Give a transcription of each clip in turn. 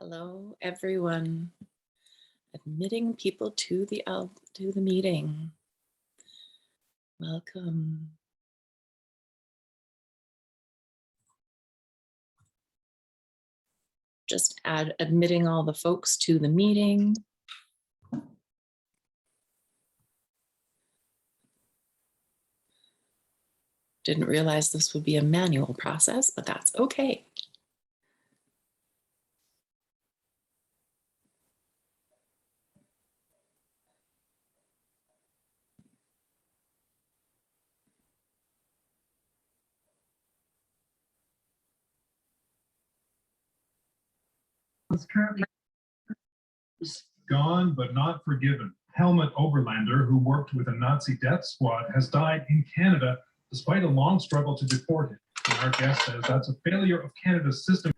Hello, everyone. Admitting people to the meeting. Welcome. Just admitting all the folks to the meeting. Didn't realize this would be a manual process, but that's okay. Is currently gone but not forgiven. Helmut Oberlander, who worked with a Nazi death squad, has died in Canada despite a long struggle to deport him. And our guest says that's a failure of Canada's system.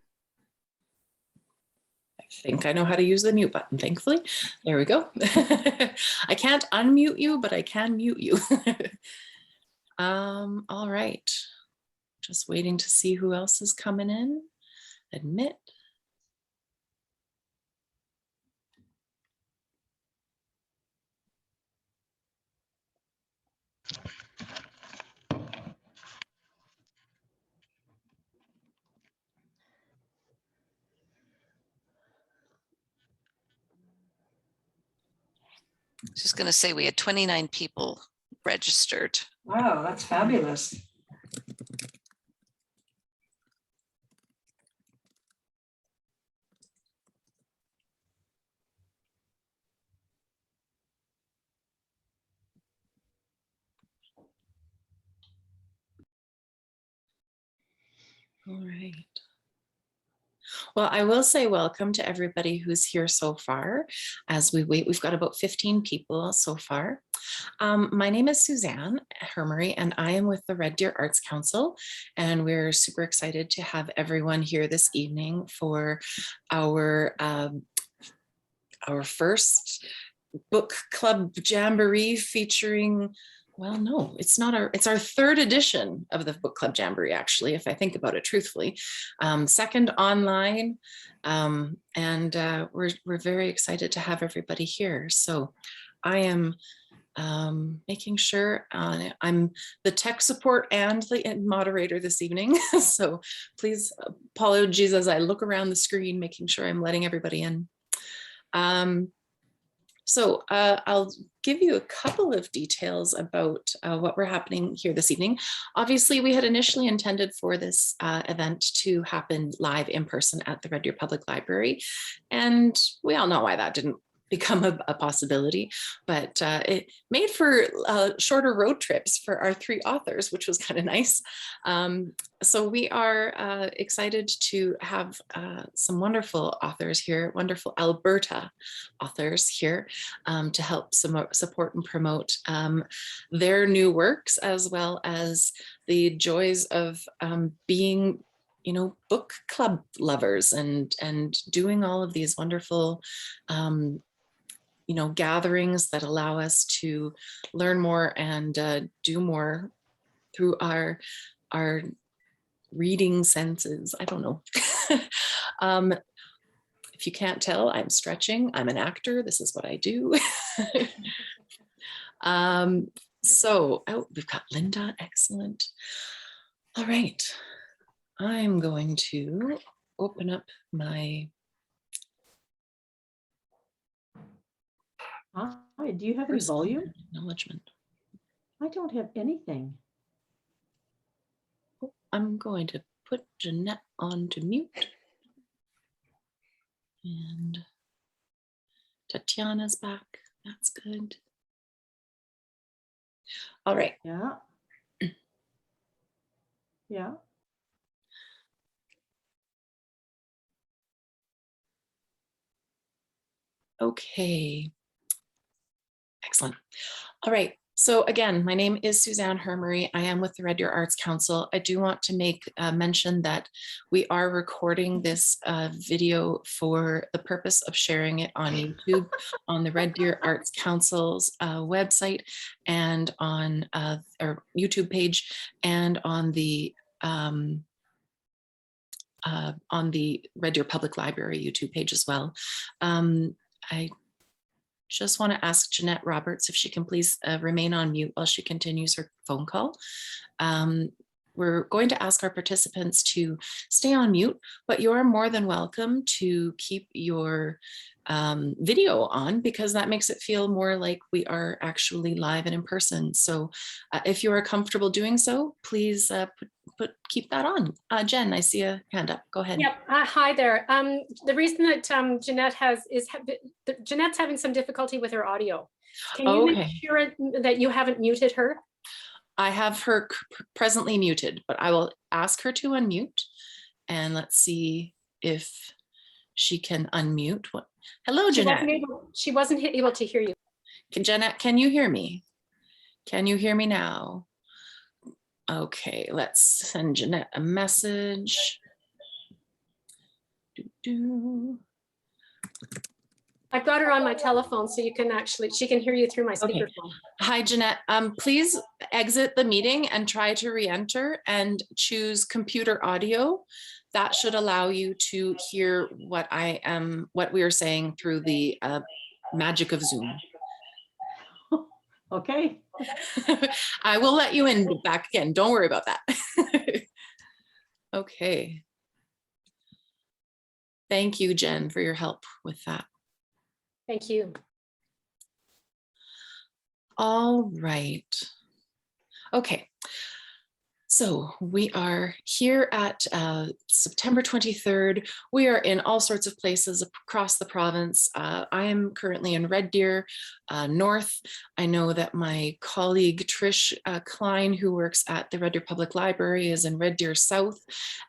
I think I know how to use the mute button, thankfully. There we go. I can't unmute you, but I can mute you. All right. Just waiting to see who else is coming in. Admit. Just going to say we had 29 people registered. Wow, that's fabulous. All right. Well, I will say welcome to everybody who's here so far. As we wait, we've got about 15 people so far. My name is Suzanne Hermery, and I am with the Red Deer Arts Council, and we're super excited to have everyone here this evening for our first book club jamboree featuring, well, no, it's not it's our third edition of the book club jamboree, actually, if I think about it truthfully. Second online, and we're very excited to have everybody here. So I am making sure I'm the tech support and the moderator this evening. So please apologies as I look around the screen, making sure I'm letting everybody in. So I'll give you a couple of details about what we're happening here this evening. Obviously, we had initially intended for this event to happen live in person at the Red Deer Public Library, and we all know why that didn't become a possibility, but it made for shorter road trips for our three authors, which was kind of nice. So we are excited to have some wonderful authors here, wonderful Alberta authors here to help support and promote their new works, as well as the joys of being, you know, book club lovers and doing all of these wonderful you know, gatherings that allow us to learn more and do more through our reading senses. I don't know. If you can't tell, I'm stretching. I'm an actor. This is what I do. So, oh, we've got Linda. Excellent. All right. I'm going to open up my... Hi, do you have any volume? Acknowledgement. I don't have anything. Oh, I'm going to put Jeanette on to mute. And Tatiana's back. That's good. All right. Yeah. Yeah. Okay. Excellent. All right. So again, my name is Suzanne Hermery. I am with the Red Deer Arts Council. I do want to make mention that we are recording this video for the purpose of sharing it on YouTube, on the Red Deer Arts Council's website, and on our YouTube page, and on the on the Red Deer Public Library YouTube page as well. I just want to ask Jeanette Roberts if she can please remain on mute while she continues her phone call. We're going to ask our participants to stay on mute, but you're more than welcome to keep your video on, because that makes it feel more like we are actually live and in person. So if you are comfortable doing so, please keep that on. Jen, I see a hand up. Go ahead. Yep. Hi there. The reason that Jeanette's having some difficulty with her audio. Can you make sure that you haven't muted her? I have her presently muted, but I will ask her to unmute, and let's see if she can unmute. Hello, Jeanette. She wasn't able to hear you. Jeanette, can you hear me? Can you hear me now? Okay, let's send Jeanette a message. I've got her on my telephone, so you can she can hear you through my speakerphone. Okay. Hi, Jeanette. Please exit the meeting and try to re-enter and choose computer audio. That should allow you to hear what we are saying through the magic of Zoom. Okay. I will let you in back again. Don't worry about that. Okay. Thank you, Jen, for your help with that. Thank you. All right. Okay. So we are here at September 23rd. We are in all sorts of places across the province. I am currently in Red Deer North. I know that my colleague Trish Klein, who works at the Red Deer Public Library, is in Red Deer South.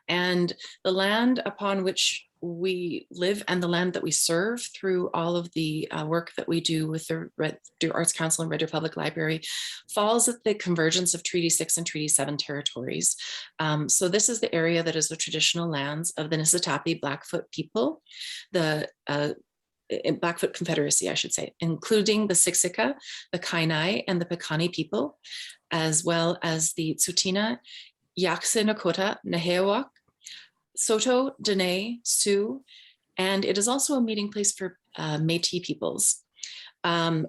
And the land upon which we live and the land that we serve through all of the work that we do with the Red Deer Arts Council and Red Deer Public Library falls at the convergence of Treaty 6 and Treaty 7 territories. So this is the area that is the traditional lands of the Niitsitapi Blackfoot people, the Blackfoot Confederacy, I should say, including the Siksika, the Kainai, and the Piikani people, as well as the Tsuut'ina, Yakse Nakota, Nehewak, Saulteaux, Dene, Sioux, and it is also a meeting place for Métis peoples.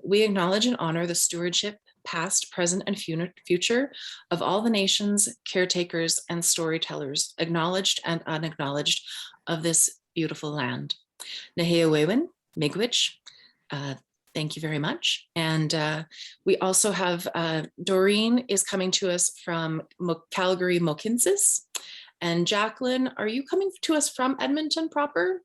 We acknowledge and honor the stewardship, past, present, and future of all the nations, caretakers, and storytellers, acknowledged and unacknowledged, of this beautiful land. Nehewewin, Miigwech, thank you very much. And we also have Doreen is coming to us from Calgary, Mohkinstsis. And Jaclyn, are you coming to us from Edmonton proper?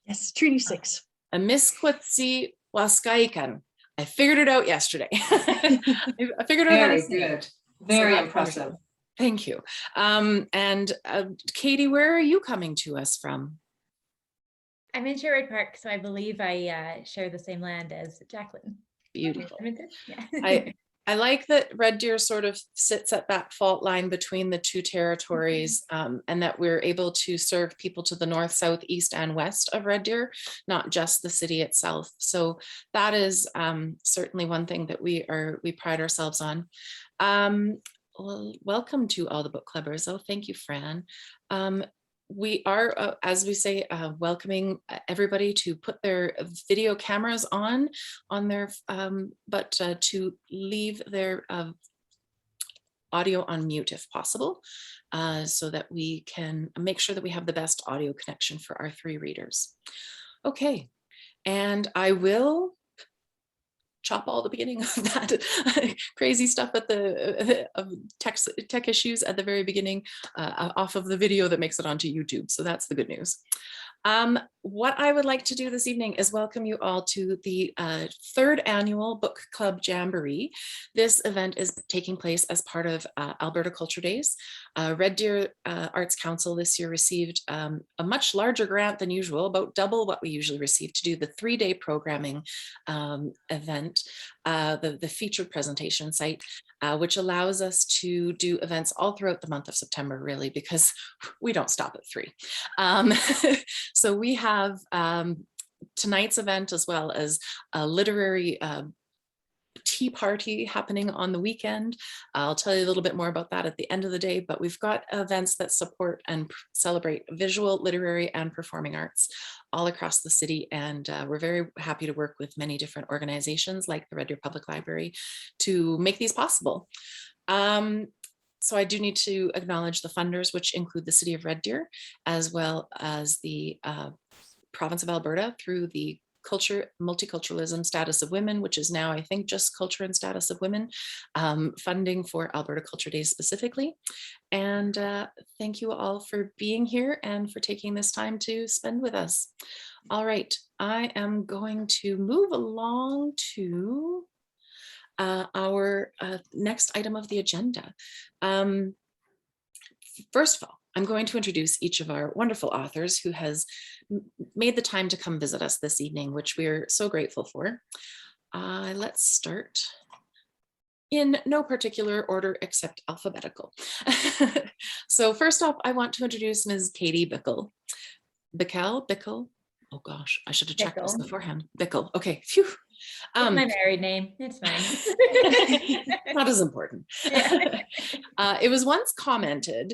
Yes, Treaty 6. A Miskwitsi Waskaikan. I figured it out yesterday. I figured it out. Very good. Very impressive. Thank you. And Katie, where are you coming to us from? I'm in Sherwood Park, so I believe I share the same land as Jaclyn. Beautiful. Yeah. I like that Red Deer sort of sits at that fault line between the two territories, and that we're able to serve people to the north, south, east, and west of Red Deer, not just the city itself. So that is certainly one thing that we pride ourselves on. Well, welcome to all the book clubbers. Oh, thank you, Fran. We are, as we say, welcoming everybody to put their video cameras on their, but to leave their audio on mute if possible, so that we can make sure that we have the best audio connection for our three readers. Okay, and I will chop all the beginning of that crazy stuff at the tech issues at the very beginning off of the video that makes it onto YouTube. So that's the good news. What I would like to do this evening is welcome you all to the third annual Book Club Jamboree. This event is taking place as part of Alberta Culture Days. Red Deer Arts Council this year received a much larger grant than usual, about double what we usually receive, to do the 3-day programming event, the featured presentation site, which allows us to do events all throughout the month of September, really, because we don't stop at 3. So we have tonight's event, as well as a literary tea party happening on the weekend. I'll tell you a little bit more about that at the end of the day, but we've got events that support and celebrate visual, literary, and performing arts all across the city. And we're very happy to work with many different organizations like the Red Deer Public Library to make these possible. So I do need to acknowledge the funders, which include the City of Red Deer, as well as the Province of Alberta through the Multiculturalism Status of Women, which is now, I think, just Culture and Status of Women, funding for Alberta Culture Days specifically. And thank you all for being here and for taking this time to spend with us. All right, I am going to move along to our next item of the agenda. First of all, I'm going to introduce each of our wonderful authors who has made the time to come visit us this evening, which we're so grateful for. Let's start in no particular order except alphabetical. So first off, I want to introduce Ms. Katie Bickell. Bickell. Oh gosh, I should have checked this Bickell. beforehand. Bickell, okay, phew. It's my married name. It's fine. Not as important. Yeah. It was once commented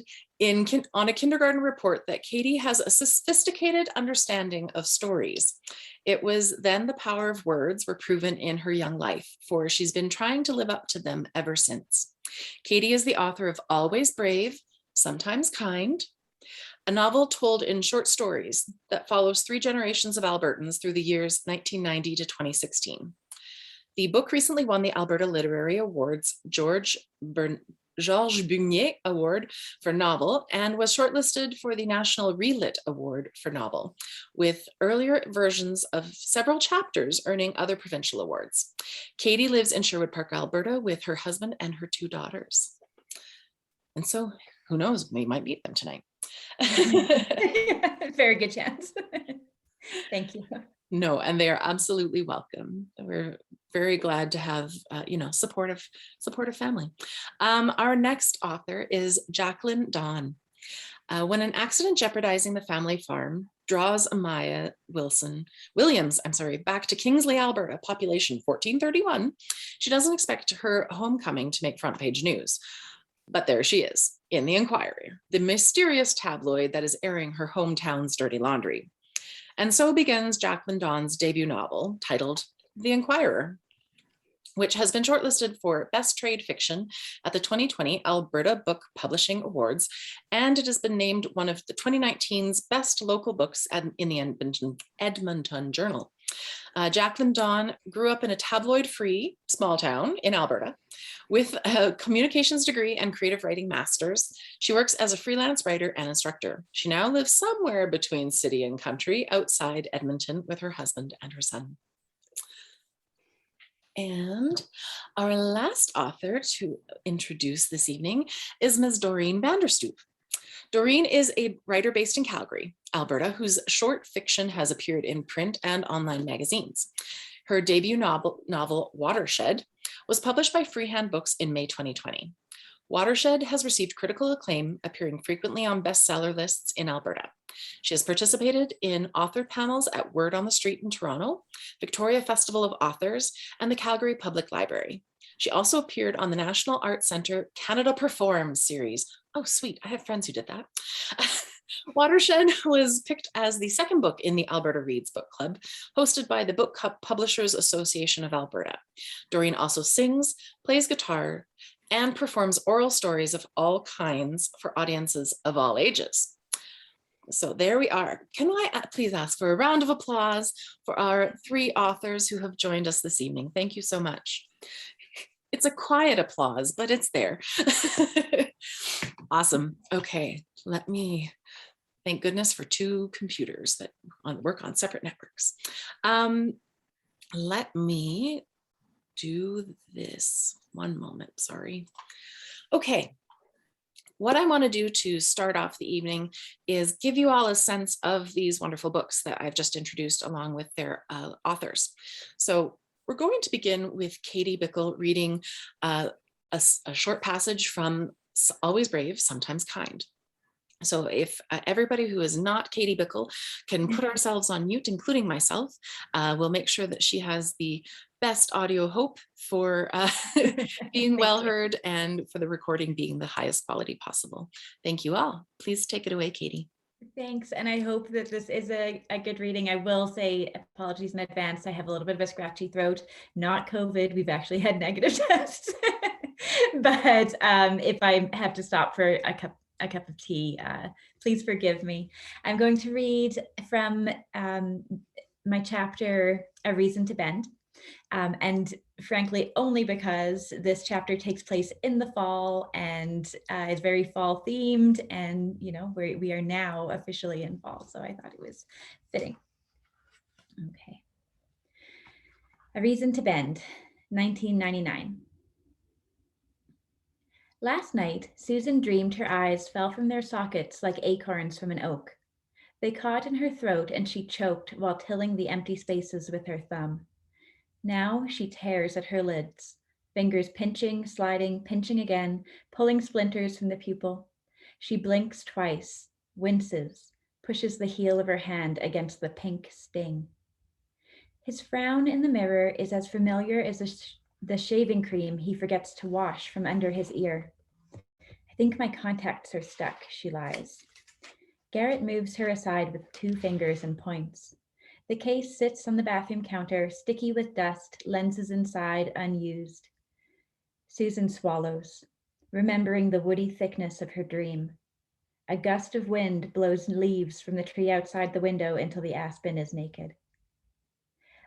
on a kindergarten report that Katie has a sophisticated understanding of stories. It was then the power of words were proven in her young life, for she's been trying to live up to them ever since. Katie is the author of Always Brave, Sometimes Kind, a novel told in short stories that follows 3 generations of Albertans through the years 1990 to 2016. The book recently won the Alberta Literary Awards Georges Bugnier Award for Novel and was shortlisted for the National Relit Award for Novel, with earlier versions of several chapters earning other provincial awards. Katie lives in Sherwood Park, Alberta, with her husband and her 2 daughters. And so, who knows, we might meet them tonight. Very good chance. Thank you. No, and they are absolutely welcome. We're very glad to have, supportive family. Our next author is Jaclyn Dawn. When an accident jeopardizing the family farm draws Amaya Williams, back to Kingsley, Alberta, population 1431, she doesn't expect her homecoming to make front page news. But there she is, in the Inquirer, the mysterious tabloid that is airing her hometown's dirty laundry. And so begins Jaclyn Dawn's debut novel, titled The Inquirer, which has been shortlisted for Best Trade Fiction at the 2020 Alberta Book Publishing Awards, and it has been named one of the 2019's best local books in the Edmonton Journal. Jaclyn Dawn grew up in a tabloid-free small town in Alberta with a communications degree and creative writing master's. She works as a freelance writer and instructor. She now lives somewhere between city and country outside Edmonton with her husband and her son. And our last author to introduce this evening is Ms. Doreen Vanderstoop. Doreen is a writer based in Calgary, Alberta, whose short fiction has appeared in print and online magazines. Her debut novel, Watershed, was published by Freehand Books in May 2020. Watershed has received critical acclaim, appearing frequently on bestseller lists in Alberta. She has participated in author panels at Word on the Street in Toronto, Victoria Festival of Authors, and the Calgary Public Library. She also appeared on the National Arts Centre Canada Performs series. Oh, sweet, I have friends who did that. Watershed was picked as the second book in the Alberta Reads Book Club, hosted by the Book Publishers Association of Alberta. Doreen also sings, plays guitar, and performs oral stories of all kinds for audiences of all ages. So there we are. Can I please ask for a round of applause for our 3 authors who have joined us this evening? Thank you so much. It's a quiet applause, but it's there. Awesome. Okay, thank goodness for 2 computers that work on separate networks. Let me do this. One moment, sorry. Okay. What I want to do to start off the evening is give you all a sense of these wonderful books that I've just introduced along with their authors. So we're going to begin with Katie Bickell reading a short passage from Always Brave, Sometimes Kind. So if everybody who is not Katie Bickell can put ourselves on mute, including myself, we'll make sure that she has the best audio hope for being well heard and for the recording being the highest quality possible. Thank you all. Please take it away, Katie. Thanks, and I hope that this is a good reading. I will say apologies in advance. I have a little bit of a scratchy throat, not COVID. We've actually had negative tests. But if I have to stop for a cup of tea, please forgive me. I'm going to read from my chapter, A Reason to Bend. And frankly, only because this chapter takes place in the fall and is very fall themed, and we are now officially in fall, so I thought it was fitting. Okay. A Reason to Bend, 1999. Last night, Susan dreamed her eyes fell from their sockets like acorns from an oak. They caught in her throat and she choked while tilling the empty spaces with her thumb. Now she tears at her lids, fingers pinching, sliding, pinching again, pulling splinters from the pupil. She blinks twice, winces, pushes the heel of her hand against the pink sting. His frown in the mirror is as familiar as the shaving cream he forgets to wash from under his ear. I think my contacts are stuck, she lies. Garrett moves her aside with 2 fingers and points. The case sits on the bathroom counter, sticky with dust, lenses inside, unused. Susan swallows, remembering the woody thickness of her dream. A gust of wind blows leaves from the tree outside the window until the aspen is naked.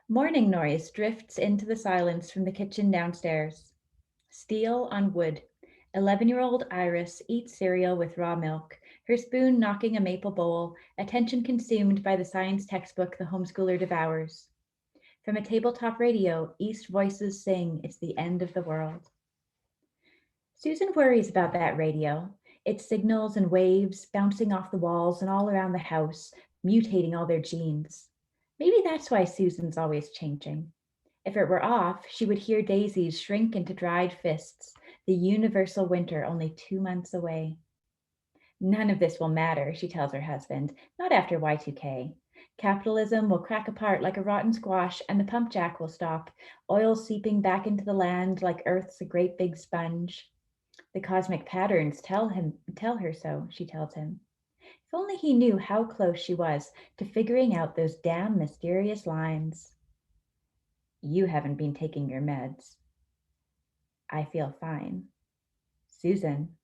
Morning noise drifts into the silence from the kitchen downstairs. Steel on wood. 11-year-old Iris eats cereal with raw milk, her spoon knocking a maple bowl, attention consumed by the science textbook the homeschooler devours. From a tabletop radio, East voices sing, "It's the end of the world." Susan worries about that radio, its signals and waves bouncing off the walls and all around the house, mutating all their genes. Maybe that's why Susan's always changing. If it were off, she would hear daisies shrink into dried fists, the universal winter only 2 months away. None of this will matter, she tells her husband, not after Y2K. Capitalism will crack apart like a rotten squash and the pump jack will stop, oil seeping back into the land like Earth's a great big sponge. The cosmic patterns tell her so, she tells him. If only he knew how close she was to figuring out those damn mysterious lines. You haven't been taking your meds. I feel fine. Susan.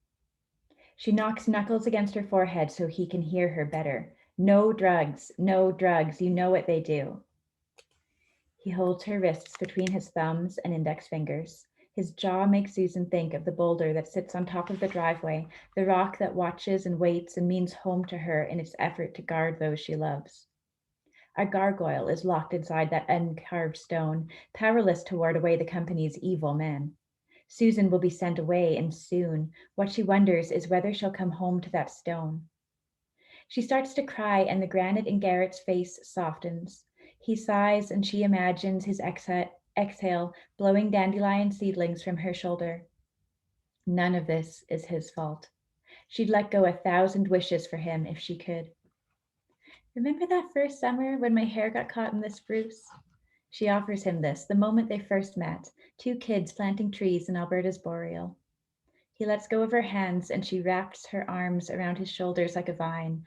She knocks knuckles against her forehead so he can hear her better. No drugs, no drugs, you know what they do. He holds her wrists between his thumbs and index fingers. His jaw makes Susan think of the boulder that sits on top of the driveway, the rock that watches and waits and means home to her in its effort to guard those she loves. A gargoyle is locked inside that uncarved stone, powerless to ward away the company's evil men. Susan will be sent away, and soon. What she wonders is whether she'll come home to that stone. She starts to cry, and the granite in Garrett's face softens. He sighs, and she imagines his exhale blowing dandelion seedlings from her shoulder. None of this is his fault. She'd let go 1,000 wishes for him if she could. Remember that first summer when my hair got caught in the spruce? She offers him this, the moment they first met, 2 kids planting trees in Alberta's boreal. He lets go of her hands and she wraps her arms around his shoulders like a vine,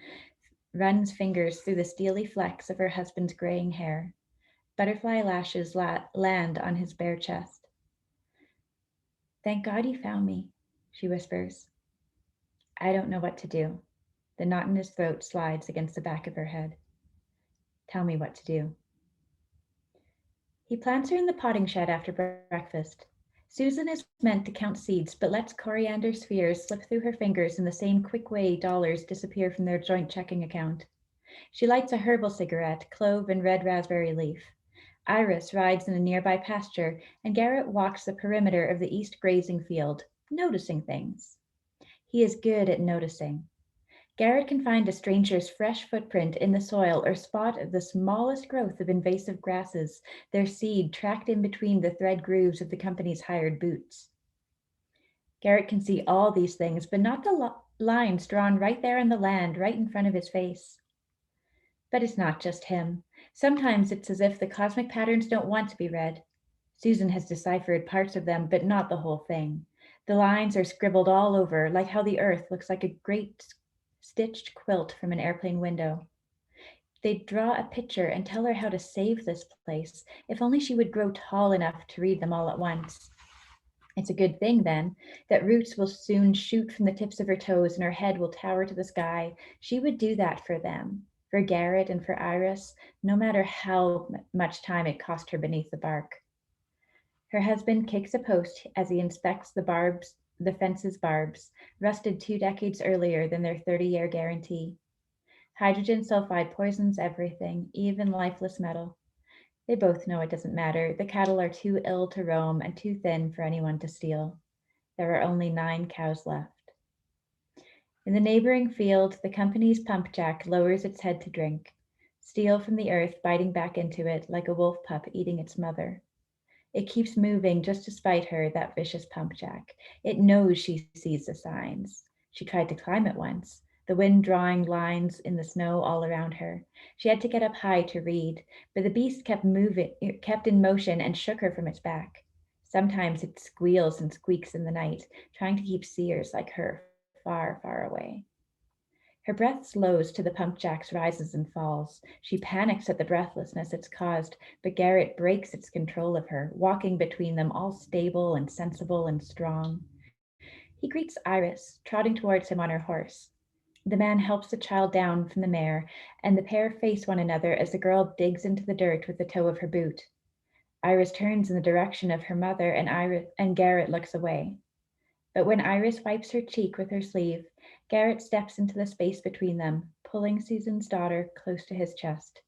runs fingers through the steely flecks of her husband's graying hair. Butterfly lashes land on his bare chest. Thank God you found me, she whispers. I don't know what to do. The knot in his throat slides against the back of her head. Tell me what to do. He plants her in the potting shed after breakfast. Susan is meant to count seeds, but lets coriander spheres slip through her fingers in the same quick way dollars disappear from their joint checking account. She lights a herbal cigarette, clove and red raspberry leaf. Iris rides in a nearby pasture, and Garrett walks the perimeter of the east grazing field, noticing things. He is good at noticing. Garrett can find a stranger's fresh footprint in the soil or spot of the smallest growth of invasive grasses, their seed tracked in between the thread grooves of the company's hired boots. Garrett can see all these things, but not the lines drawn right there in the land, right in front of his face. But it's not just him. Sometimes it's as if the cosmic patterns don't want to be read. Susan has deciphered parts of them, but not the whole thing. The lines are scribbled all over, like how the earth looks like a great stitched quilt from an airplane window. They'd draw a picture and tell her how to save this place, if only she would grow tall enough to read them all at once. It's a good thing, then, that roots will soon shoot from the tips of her toes and her head will tower to the sky. She would do that for them, for Garrett and for Iris, no matter how much time it cost her beneath the bark. Her husband kicks a post as he inspects the fence's barbs, rusted 2 decades earlier than their 30-year guarantee. Hydrogen sulfide poisons everything, even lifeless metal. They both know it doesn't matter. The cattle are too ill to roam and too thin for anyone to steal. There are only 9 cows left. In the neighboring field, the company's pump jack lowers its head to drink, steel from the earth biting back into it like a wolf pup eating its mother. It keeps moving just to spite her, that vicious pump jack. It knows she sees the signs. She tried to climb it once, the wind drawing lines in the snow all around her. She had to get up high to read, but the beast kept in motion and shook her from its back. Sometimes it squeals and squeaks in the night, trying to keep seers like her far, far away. Her breath slows to the pump jack's rises and falls. She panics at the breathlessness it's caused, but Garrett breaks its control of her, walking between them, all stable and sensible and strong. He greets Iris, trotting towards him on her horse. The man helps the child down from the mare, and the pair face one another as the girl digs into the dirt with the toe of her boot. Iris turns in the direction of her mother, and Garrett looks away. But when Iris wipes her cheek with her sleeve, Garrett steps into the space between them, pulling Susan's daughter close to his chest.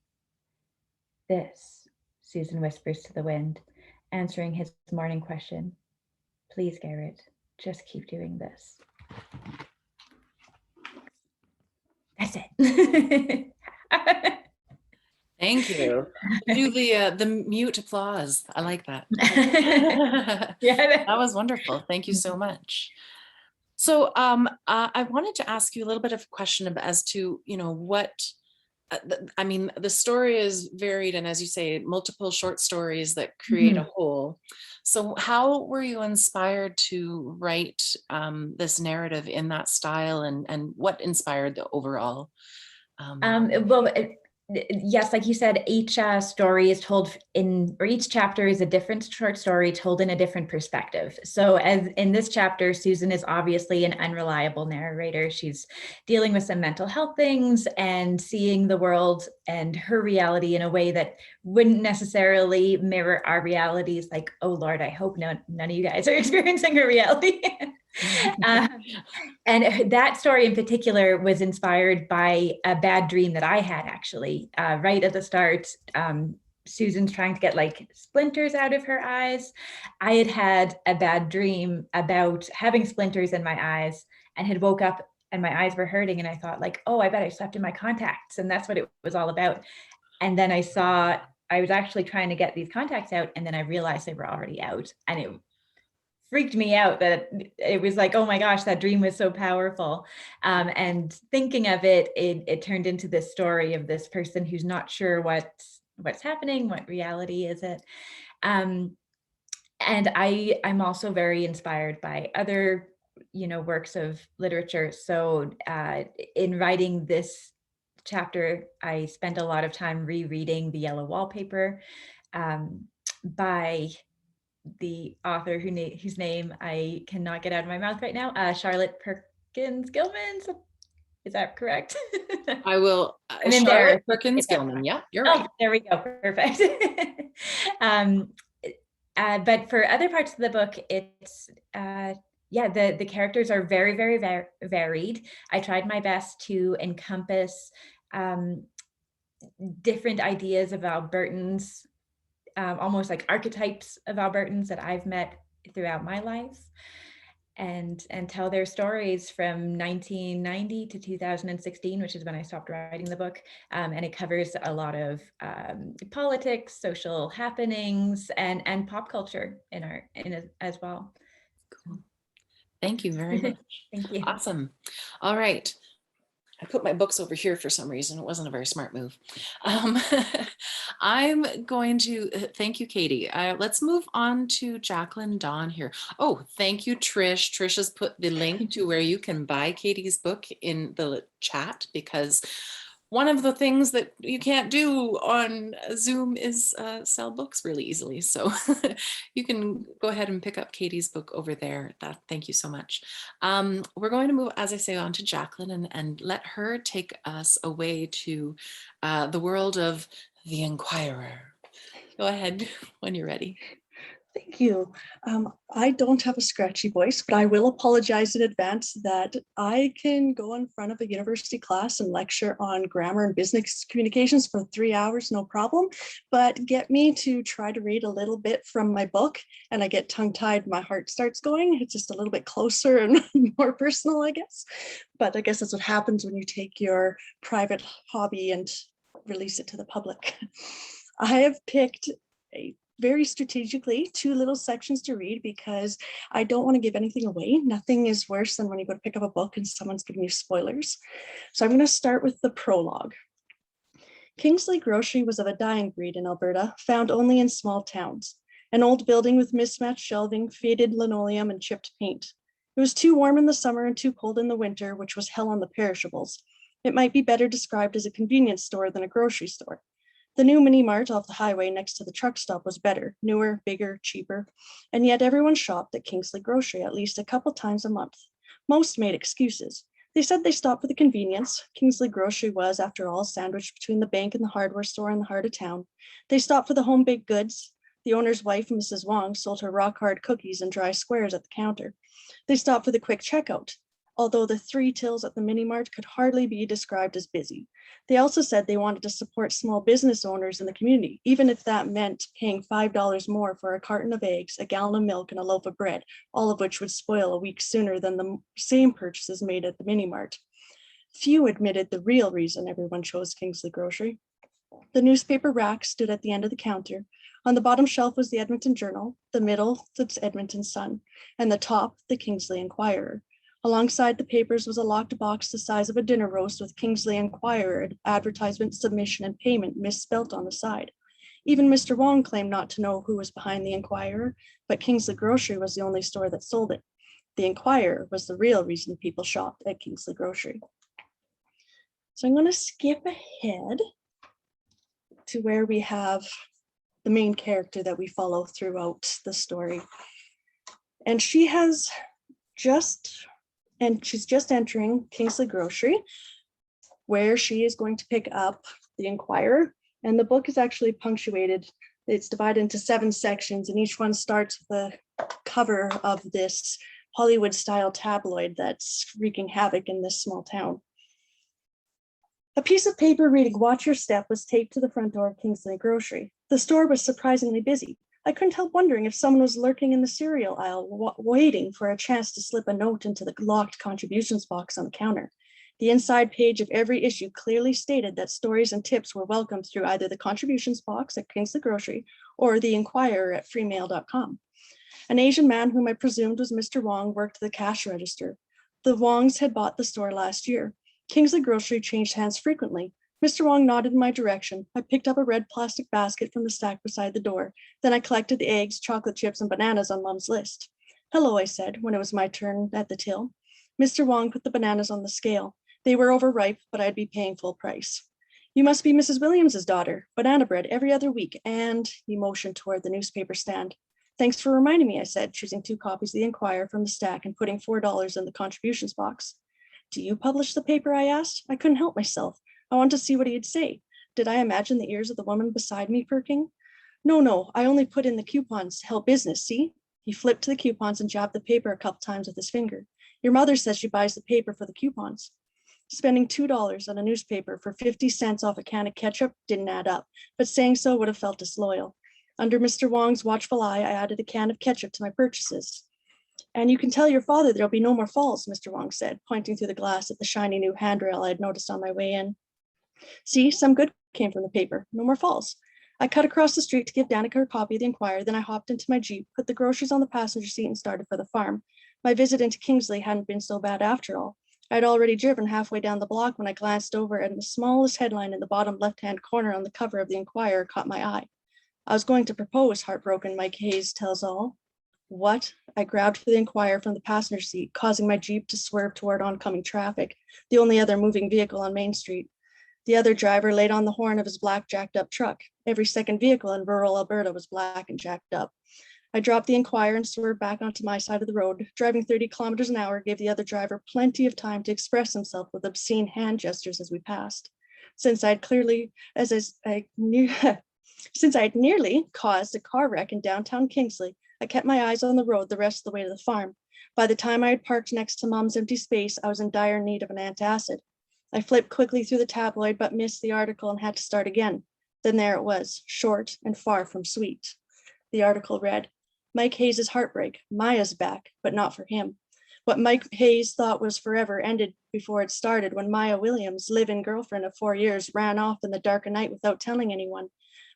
This, Susan whispers to the wind, answering his morning question. Please, Garrett, just keep doing this. That's it. Thank you. Do the mute applause. I like that. Yeah. That was wonderful. Thank you so much. So I wanted to ask you a little bit of a question as to, what, I mean, the story is varied, and as you say, multiple short stories that create a whole. So how were you inspired to write this narrative in that style, and what inspired the overall? Yes, like you said, each story is told or each chapter is a different short story told in a different perspective. So as in this chapter, Susan is obviously an unreliable narrator. She's dealing with some mental health things and seeing the world and her reality in a way that wouldn't necessarily mirror our realities. Like, oh Lord, I hope none of you guys are experiencing her reality. And that story in particular was inspired by a bad dream that I had, actually. Right at the start, Susan's trying to get like splinters out of her eyes. I had a bad dream about having splinters in my eyes and had woke up and my eyes were hurting, and I thought like, oh, I bet I slept in my contacts, and that's what it was all about. And then I was actually trying to get these contacts out, and then I realized they were already out, and it freaked me out that it was like, oh my gosh, that dream was so powerful. And thinking of it, it turned into this story of this person who's not sure what's happening, what reality is it. And I'm also very inspired by other, works of literature. So in writing this chapter, I spent a lot of time rereading The Yellow Wallpaper by the author whose name I cannot get out of my mouth right now, Charlotte Perkins Gilman. Is that correct? I will. Charlotte Perkins Gilman. Yeah, you're right. There we go. Perfect. But for other parts of the book, it's the characters are very, very varied. I tried my best to encompass different ideas of Albertans, almost like archetypes of Albertans that I've met throughout my life, and tell their stories from 1990 to 2016, which is when I stopped writing the book. And it covers a lot of politics, social happenings, and pop culture in as well. Cool. Thank you very much. Thank you. Awesome. All right. I put my books over here for some reason. It wasn't a very smart move. I'm going to thank you, Katie. Let's move on to Jaclyn Dawn here. Oh, thank you, Trish. Trish has put the link to where you can buy Katie's book in the chat, because one of the things that you can't do on Zoom is sell books really easily. So you can go ahead and pick up Katie's book over there. Thank you so much. We're going to move, as I say, on to Jaclyn and let her take us away to the world of the Inquirer. Go ahead when you're ready. Thank you. I don't have a scratchy voice, but I will apologize in advance that I can go in front of a university class and lecture on grammar and business communications for 3 hours, no problem. But get me to try to read a little bit from my book and I get tongue-tied, my heart starts going. It's just a little bit closer and more personal, I guess. But I guess that's what happens when you take your private hobby and release it to the public. I have picked very strategically 2 little sections to read because I don't want to give anything away. Nothing is worse than when you go to pick up a book and someone's giving you spoilers. So I'm going to start with the prologue. Kingsley Grocery was of a dying breed in Alberta, found only in small towns. An old building with mismatched shelving, faded linoleum, and chipped paint. It was too warm in the summer and too cold in the winter, which was hell on the perishables. It might be better described as a convenience store than a grocery store. The new mini mart off the highway next to the truck stop was better, newer, bigger, cheaper, and yet everyone shopped at Kingsley Grocery at least a couple times a month. Most made excuses. They said they stopped for the convenience. Kingsley Grocery was, after all, sandwiched between the bank and the hardware store in the heart of town. They stopped for the home baked goods. The owner's wife, Mrs. Wong, sold her rock hard cookies and dry squares at the counter. They stopped for the quick checkout, although the 3 tills at the mini mart could hardly be described as busy. They also said they wanted to support small business owners in the community, even if that meant paying $5 more for a carton of eggs, a gallon of milk, and a loaf of bread, all of which would spoil a week sooner than the same purchases made at the mini mart. Few admitted the real reason everyone chose Kingsley Grocery. The newspaper rack stood at the end of the counter. On the bottom shelf was the Edmonton Journal, the middle, the Edmonton Sun, and the top, the Kingsley Inquirer. Alongside the papers was a locked box the size of a dinner roast with Kingsley Inquirer advertisement, submission, and payment misspelt on the side. Even Mr. Wong claimed not to know who was behind the Inquirer, but Kingsley Grocery was the only store that sold it. The Inquirer was the real reason people shopped at Kingsley Grocery. So I'm going to skip ahead to where we have the main character that we follow throughout the story. And she's just entering Kingsley Grocery, where she is going to pick up the Inquirer. And the book is actually punctuated. It's divided into 7 sections, and each one starts with the cover of this Hollywood-style tabloid that's wreaking havoc in this small town. A piece of paper reading "Watch Your Step" was taped to the front door of Kingsley Grocery. The store was surprisingly busy. I couldn't help wondering if someone was lurking in the cereal aisle, waiting for a chance to slip a note into the locked contributions box on the counter. The inside page of every issue clearly stated that stories and tips were welcomed through either the contributions box at Kingsley Grocery or the Inquirer at freemail.com. An Asian man, whom I presumed was Mr. Wong, worked the cash register. The Wongs had bought the store last year. Kingsley Grocery changed hands frequently. Mr. Wong nodded in my direction. I picked up a red plastic basket from the stack beside the door. Then I collected the eggs, chocolate chips, and bananas on Mom's list. "Hello," I said, when it was my turn at the till. Mr. Wong put the bananas on the scale. They were overripe, but I'd be paying full price. "You must be Mrs. Williams's daughter. Banana bread every other week, and," he motioned toward the newspaper stand. "Thanks for reminding me," I said, choosing 2 copies of the Inquirer from the stack and putting $4 in the contributions box. "Do you publish the paper?" I asked. I couldn't help myself. I wanted to see what he'd say. Did I imagine the ears of the woman beside me perking? No, I only put in the coupons to help business, see?" He flipped to the coupons and jabbed the paper a couple times with his finger. "Your mother says she buys the paper for the coupons." Spending $2 on a newspaper for 50 cents off a can of ketchup didn't add up, but saying so would have felt disloyal. Under Mr. Wong's watchful eye, I added a can of ketchup to my purchases. "And you can tell your father there'll be no more falls," Mr. Wong said, pointing through the glass at the shiny new handrail I had noticed on my way in. "See, some good came from the paper. No more falls." I cut across the street to give Danica her copy of the Inquirer, then I hopped into my Jeep, put the groceries on the passenger seat and started for the farm. My visit into Kingsley hadn't been so bad after all. I had already driven halfway down the block when I glanced over and the smallest headline in the bottom left-hand corner on the cover of the Inquirer caught my eye. I was going to propose, heartbroken, Mike Hayes tells all. What? I grabbed for the Inquirer from the passenger seat, causing my Jeep to swerve toward oncoming traffic, the only other moving vehicle on Main Street. The other driver laid on the horn of his black jacked up truck. Every second vehicle in rural Alberta was black and jacked up. I dropped the Inquirer and swerved back onto my side of the road. Driving 30 kilometers an hour gave the other driver plenty of time to express himself with obscene hand gestures as we passed. Since I'd nearly caused a car wreck in downtown Kingsley, I kept my eyes on the road the rest of the way to the farm. By the time I had parked next to Mom's empty space, I was in dire need of an antacid. I flipped quickly through the tabloid, but missed the article and had to start again. Then there it was, short and far from sweet. The article read, Mike Hayes' heartbreak, Maya's back, but not for him. What Mike Hayes thought was forever ended before it started when Maya Williams, live-in girlfriend of 4 years, ran off in the dark of night without telling anyone.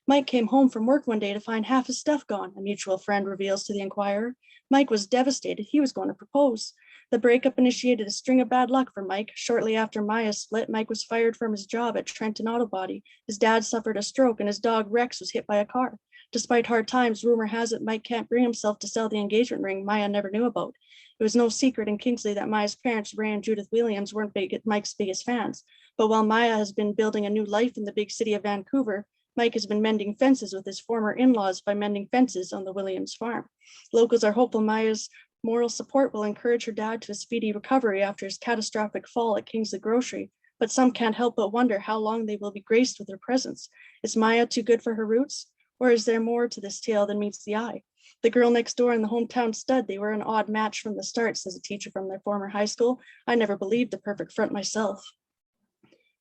Mike came home from work one day to find half his stuff gone, a mutual friend reveals to the Inquirer. Mike was devastated. He was going to propose. The breakup initiated a string of bad luck for Mike. Shortly after Maya's split, Mike was fired from his job at Trenton Auto Body. His dad suffered a stroke and his dog Rex was hit by a car. Despite hard times, rumor has it Mike can't bring himself to sell the engagement ring Maya never knew about. It was no secret in Kingsley that Maya's parents, Ray and Judith Williams, weren't Mike's biggest fans. But while Maya has been building a new life in the big city of Vancouver, Mike has been mending fences with his former in-laws by mending fences on the Williams farm. Locals are hopeful Maya's moral support will encourage her dad to a speedy recovery after his catastrophic fall at Kingsley Grocery, but some can't help but wonder how long they will be graced with her presence. Is Maya too good for her roots? Or is there more to this tale than meets the eye? The girl next door and the hometown stud, they were an odd match from the start, says a teacher from their former high school. I never believed the perfect front myself.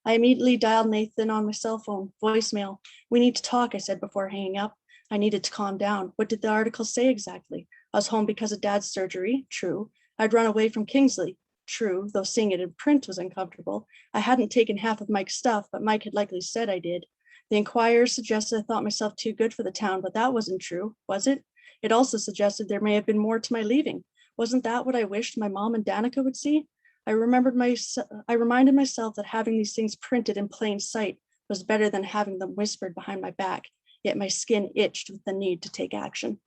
I immediately dialed Nathan on my cell phone, voicemail. We need to talk, I said before hanging up. I needed to calm down. What did the article say exactly? I was home because of Dad's surgery, true. I'd run away from Kingsley, true, though seeing it in print was uncomfortable. I hadn't taken half of Mike's stuff, but Mike had likely said I did. The Inquirer suggested I thought myself too good for the town, but that wasn't true, was it? It also suggested there may have been more to my leaving. Wasn't that what I wished my mom and Danica would see? I reminded myself that having these things printed in plain sight was better than having them whispered behind my back, yet my skin itched with the need to take action.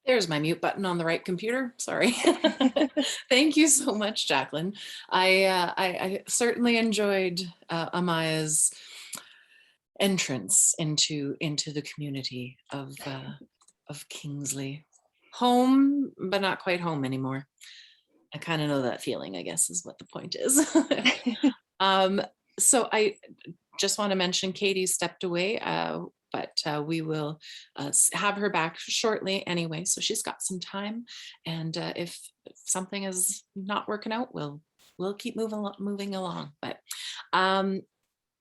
There's my mute button on the right computer. Sorry. Thank you so much, Jaclyn. I certainly enjoyed Amaya's entrance into the community of Kingsley. Home, but not quite home anymore. I kind of know that feeling, I guess, is what the point is. So I just want to mention Katie stepped away, but we will have her back shortly anyway. So she's got some time. And if something is not working out, we'll keep moving along. But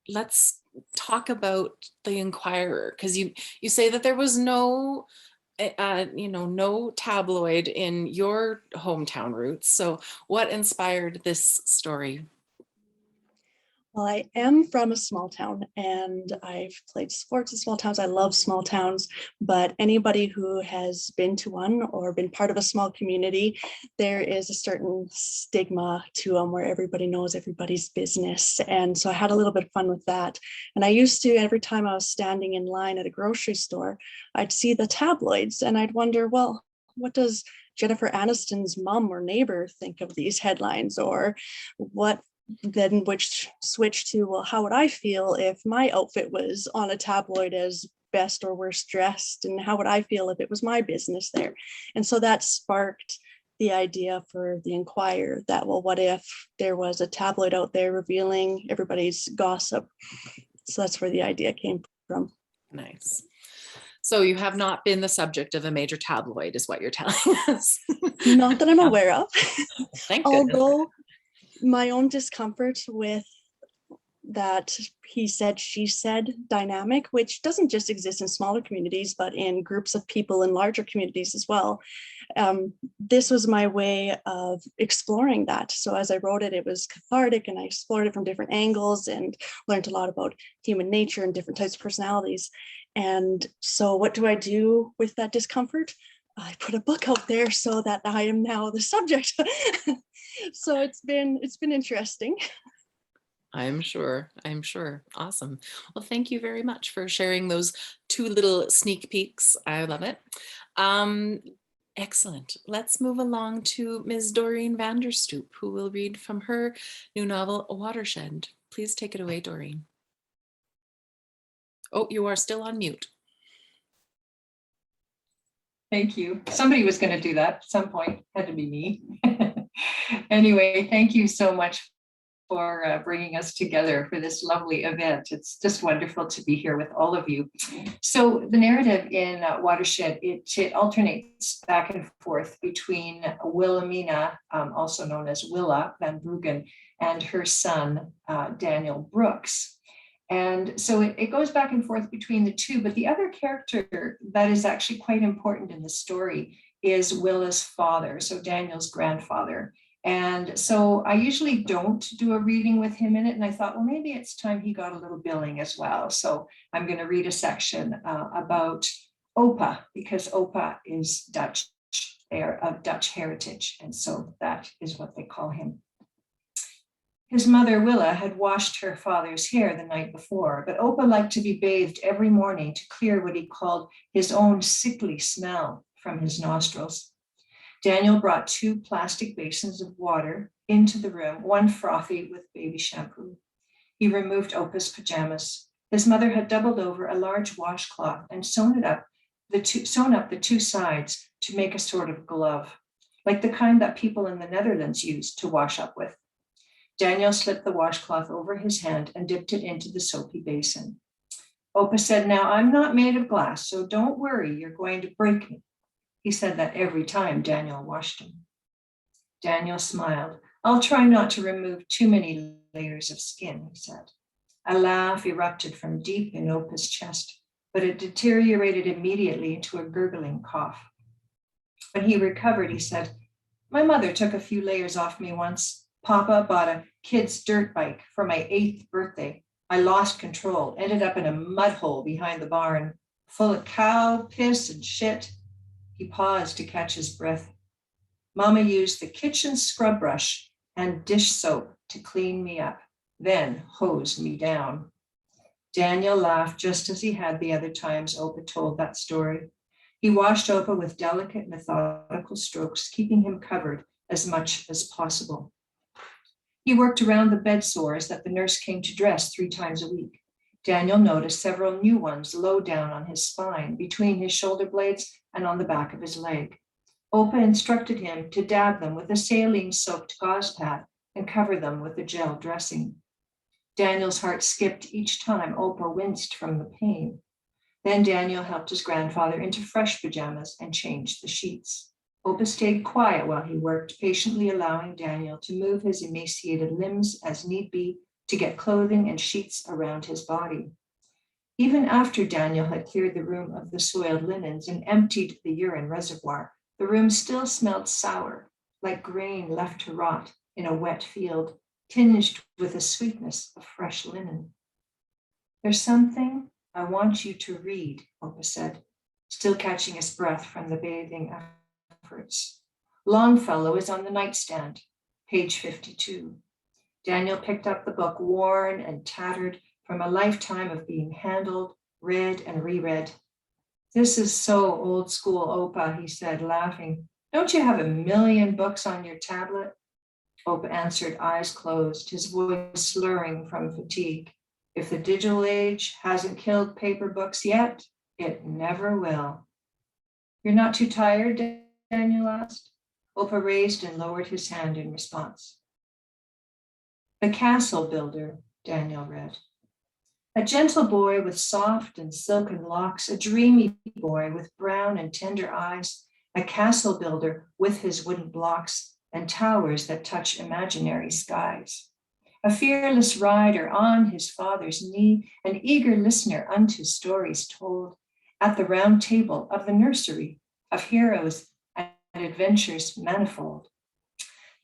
let's talk about the Inquirer, because you say that there was no no tabloid in your hometown roots. So what inspired this story? Well, I am from a small town and I've played sports in small towns. I love small towns, but anybody who has been to one or been part of a small community, there is a certain stigma to them where everybody knows everybody's business. And so I had a little bit of fun with that. And I used to, every time I was standing in line at a grocery store, I'd see the tabloids and I'd wonder, well, what does Jennifer Aniston's mom or neighbor think of these headlines? Or what then which switched to, well, how would I feel if my outfit was on a tabloid as best or worst dressed? And how would I feel if it was my business there? And so that sparked the idea for the Inquirer that, well, what if there was a tabloid out there revealing everybody's gossip? So that's where the idea came from. Nice. So you have not been the subject of a major tabloid, is what you're telling us. Not that I'm aware of. Thank goodness. Although my own discomfort with that he said, she said dynamic, which doesn't just exist in smaller communities, but in groups of people in larger communities as well. This was my way of exploring that. So as I wrote it, it was cathartic, and I explored it from different angles and learned a lot about human nature and different types of personalities. And so what do I do with that discomfort? I put a book out there so that I am now the subject. So it's been interesting. I'm sure. Awesome. Well, thank you very much for sharing those 2 little sneak peeks. I love it. Excellent. Let's move along to Ms. Doreen Vanderstoop, who will read from her new novel, Watershed. Please take it away, Doreen. Oh, you are still on mute. Thank you. Somebody was going to do that at some point. Had to be me. Anyway, thank you so much for bringing us together for this lovely event. It's just wonderful to be here with all of you. So the narrative in Watershed, it alternates back and forth between Wilhelmina, also known as Willa Van Bruggen, and her son, Daniel Brooks. And so it goes back and forth between the two, but the other character that is actually quite important in the story is Willa's father, so Daniel's grandfather. And so I usually don't do a reading with him in it. And I thought, well, maybe it's time he got a little billing as well. So I'm going to read a section about Opa, because Opa is Dutch. They are of Dutch heritage. And so that is what they call him. His mother, Willa, had washed her father's hair the night before, but Opa liked to be bathed every morning to clear what he called his own sickly smell from his nostrils. Daniel brought 2 plastic basins of water into the room, one frothy with baby shampoo. He removed Opa's pajamas. His mother had doubled over a large washcloth and sewn up the 2 sides to make a sort of glove, like the kind that people in the Netherlands use to wash up with. Daniel slipped the washcloth over his hand and dipped it into the soapy basin. Opa said, "Now, I'm not made of glass, so don't worry, you're going to break me." He said that every time Daniel washed him. Daniel smiled. "I'll try not to remove too many layers of skin," he said. A laugh erupted from deep in Opa's chest, but it deteriorated immediately into a gurgling cough. When he recovered, he said, "My mother took a few layers off me once. Papa bought a kid's dirt bike for my 8th birthday. I lost control, ended up in a mud hole behind the barn, full of cow piss and shit." He paused to catch his breath. "Mama used the kitchen scrub brush and dish soap to clean me up, then hosed me down." Daniel laughed just as he had the other times Opa told that story. He washed Opa with delicate, methodical strokes, keeping him covered as much as possible. He worked around the bed sores that the nurse came to dress 3 times a week. Daniel noticed several new ones low down on his spine, between his shoulder blades and on the back of his leg. Opa instructed him to dab them with a saline-soaked gauze pad and cover them with a gel dressing. Daniel's heart skipped each time Opa winced from the pain. Then Daniel helped his grandfather into fresh pajamas and changed the sheets. Opa stayed quiet while he worked, patiently allowing Daniel to move his emaciated limbs as need be to get clothing and sheets around his body. Even after Daniel had cleared the room of the soiled linens and emptied the urine reservoir, the room still smelled sour, like grain left to rot in a wet field, tinged with the sweetness of fresh linen. "There's something I want you to read," Opa said, still catching his breath from the bathing efforts. "Longfellow is on the nightstand, page 52. Daniel picked up the book, worn and tattered from a lifetime of being handled, read, and reread. "This is so old school, Opa," he said, laughing. "Don't you have 1,000,000 books on your tablet?" Opa answered, eyes closed, his voice slurring from fatigue. "If the digital age hasn't killed paper books yet, it never will." "You're not too tired?" Daniel asked. Opa raised and lowered his hand in response. "The Castle Builder," Daniel read. "A gentle boy with soft and silken locks, a dreamy boy with brown and tender eyes, a castle builder with his wooden blocks and towers that touch imaginary skies. a fearless rider on his father's knee, an eager listener unto stories told at the round table of the nursery of heroes and adventures manifold.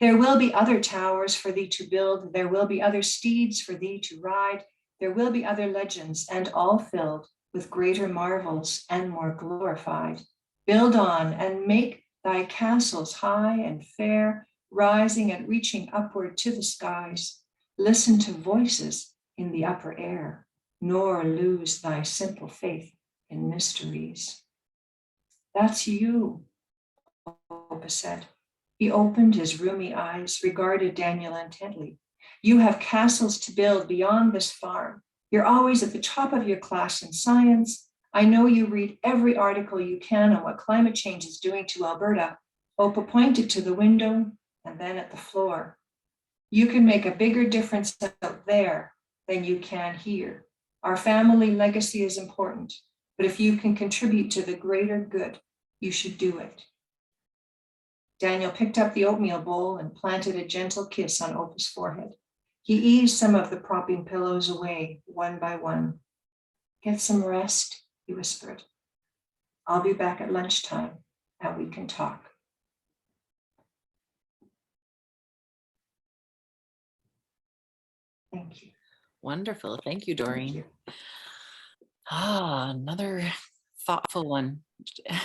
There will be other towers for thee to build, there will be other steeds for thee to ride, there will be other legends, and all filled with greater marvels and more glorified. Build on and make thy castles high and fair, rising and reaching upward to the skies. Listen to voices in the upper air, nor lose thy simple faith in mysteries. That's you, Opus said. He opened his rheumy eyes, regarded Daniel intently. You have castles to build beyond this farm. You're always at the top of your class in science. I know you read every article you can on what climate change is doing to Alberta. Opa pointed to the window and then at the floor. You can make a bigger difference out there than you can here. Our family legacy is important, but if you can contribute to the greater good, you should do it. Daniel picked up the oatmeal bowl and planted a gentle kiss on Opa's forehead. He eased some of the propping pillows away, one by one. Get some rest, he whispered. I'll be back at lunchtime and we can talk. Thank you. Wonderful. Thank you, Doreen. Thank you. Ah, another thoughtful one.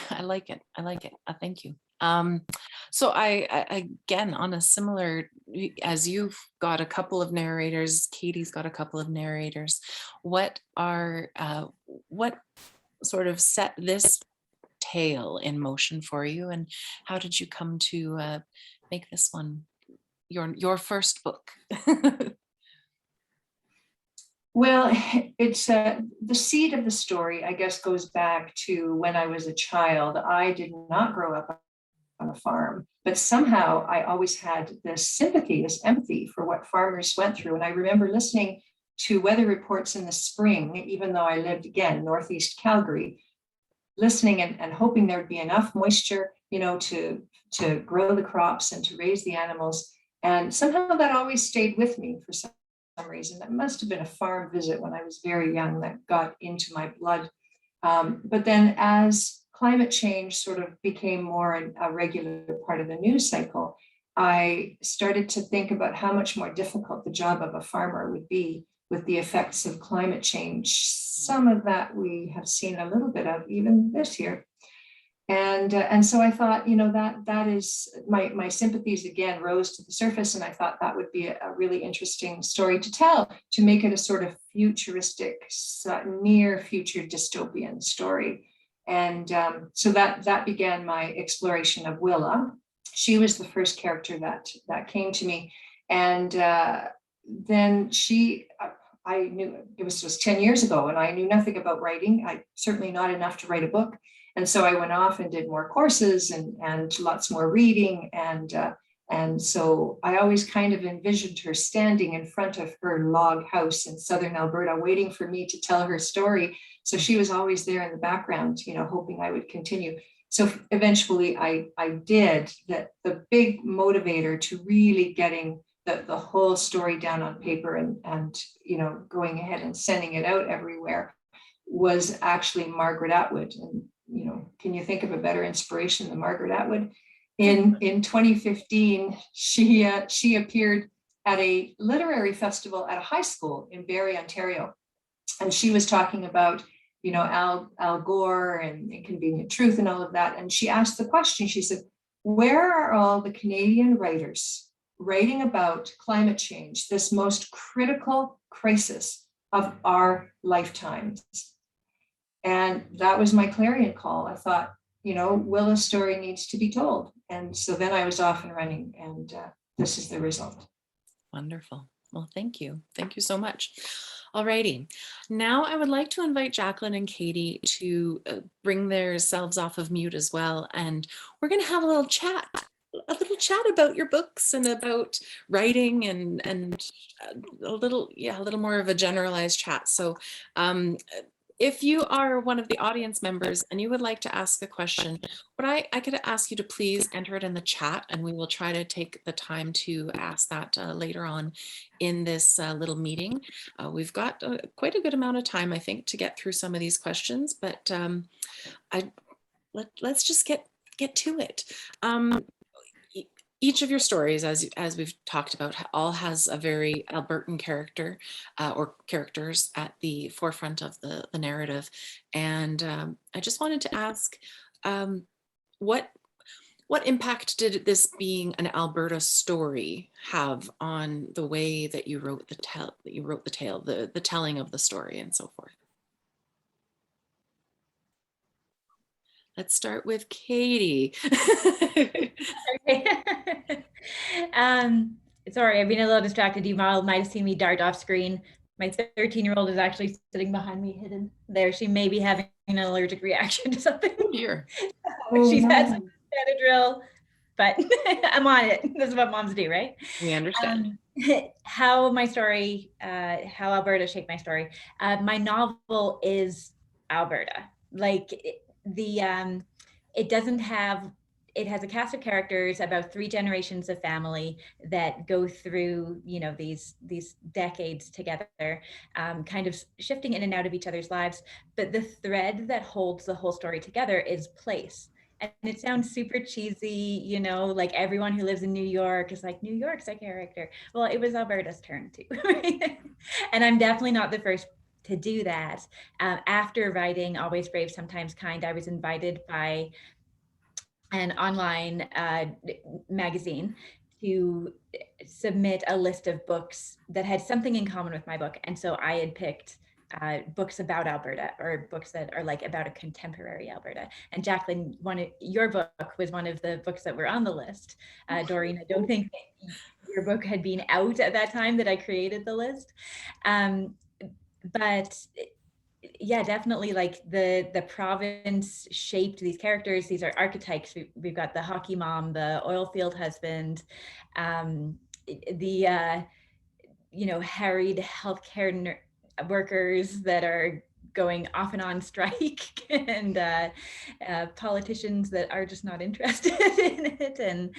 I like it. I like it. Thank you. So I again, on a similar, as you've got a couple of narrators, Katie's got a couple of narrators, what sort of set this tale in motion for you, and how did you come to make this one your first book? Well, it's the seed of the story, I guess, goes back to when I was a child. I did not grow up on a farm, but somehow I always had this sympathy, this empathy for what farmers went through. And I remember listening to weather reports in the spring, even though I lived, again, Northeast Calgary, listening and hoping there'd be enough moisture, to grow the crops and to raise the animals. And somehow that always stayed with me for some reason. That must have been a farm visit when I was very young that got into my blood. But then as climate change sort of became more a regular part of the news cycle, I started to think about how much more difficult the job of a farmer would be with the effects of climate change. Some of that we have seen a little bit of even this year. And so I thought, that is my sympathies again rose to the surface, and I thought that would be a really interesting story to tell, to make it a sort of futuristic, near future dystopian story. And so that began my exploration of Willa. She was the first character that came to me, and then I knew it was just 10 years ago, and I knew nothing about writing. Certainly not enough to write a book. And so I went off and did more courses and lots more reading. And so I always kind of envisioned her standing in front of her log house in southern Alberta, waiting for me to tell her story. So she was always there in the background, hoping I would continue. So eventually I did. That the big motivator to really getting the whole story down on paper and going ahead and sending it out everywhere was actually Margaret Atwood. And can you think of a better inspiration than Margaret Atwood? In 2015, she appeared at a literary festival at a high school in Barrie, Ontario, and she was talking about Al Gore and Inconvenient Truth and all of that. And she asked the question. She said, "Where are all the Canadian writers writing about climate change, this most critical crisis of our lifetimes?" And that was my clarion call. I thought, Willa's story needs to be told. And so then I was off and running, and this is the result. Wonderful. Well, thank you. Thank you so much. Alrighty. Now I would like to invite Jaclyn and Katie to bring themselves off of mute as well. And we're going to have a little chat about your books and about writing and a little more of a generalized chat. So if you are one of the audience members and you would like to ask a question, what I could ask you to please enter it in the chat, and we will try to take the time to ask that later on in this little meeting. We've got quite a good amount of time, I think, to get through some of these questions, but let's just get to it. Each of your stories, as we've talked about, all has a very Albertan character or characters at the forefront of the narrative. And I just wanted to ask, what impact did this being an Alberta story have on the way that you wrote the tale, the telling of the story, and so forth? Let's start with Katie. Sorry, I've been a little distracted. You might have seen me dart off screen. My 13-year-old is actually sitting behind me, hidden there. She may be having an allergic reaction to something. Here. She's had some Benadryl, but I'm on it. This is what moms do, right? We understand. How my story, how Alberta shaped my story. My novel is Alberta. Like it doesn't have, it has a cast of characters, about 3 generations of family that go through, you know, these decades together, kind of shifting in and out of each other's lives. But the thread that holds the whole story together is place. And it sounds super cheesy, you know, like everyone who lives in New York is like, New York's a character. Well, it was Alberta's turn too. And I'm definitely not the first to do that. After writing Always Brave, Sometimes Kind, I was invited by an online magazine to submit a list of books that had something in common with my book. And so I had picked books about Alberta, or books that are like about a contemporary Alberta. And Jaclyn, your book was one of the books that were on the list. Doreen, I don't think your book had been out at that time that I created the list. But yeah, definitely, like the province shaped these characters. These are archetypes. We've got the hockey mom, the oil field husband, the you know, harried healthcare workers that are going off and on strike, and politicians that are just not interested in it. And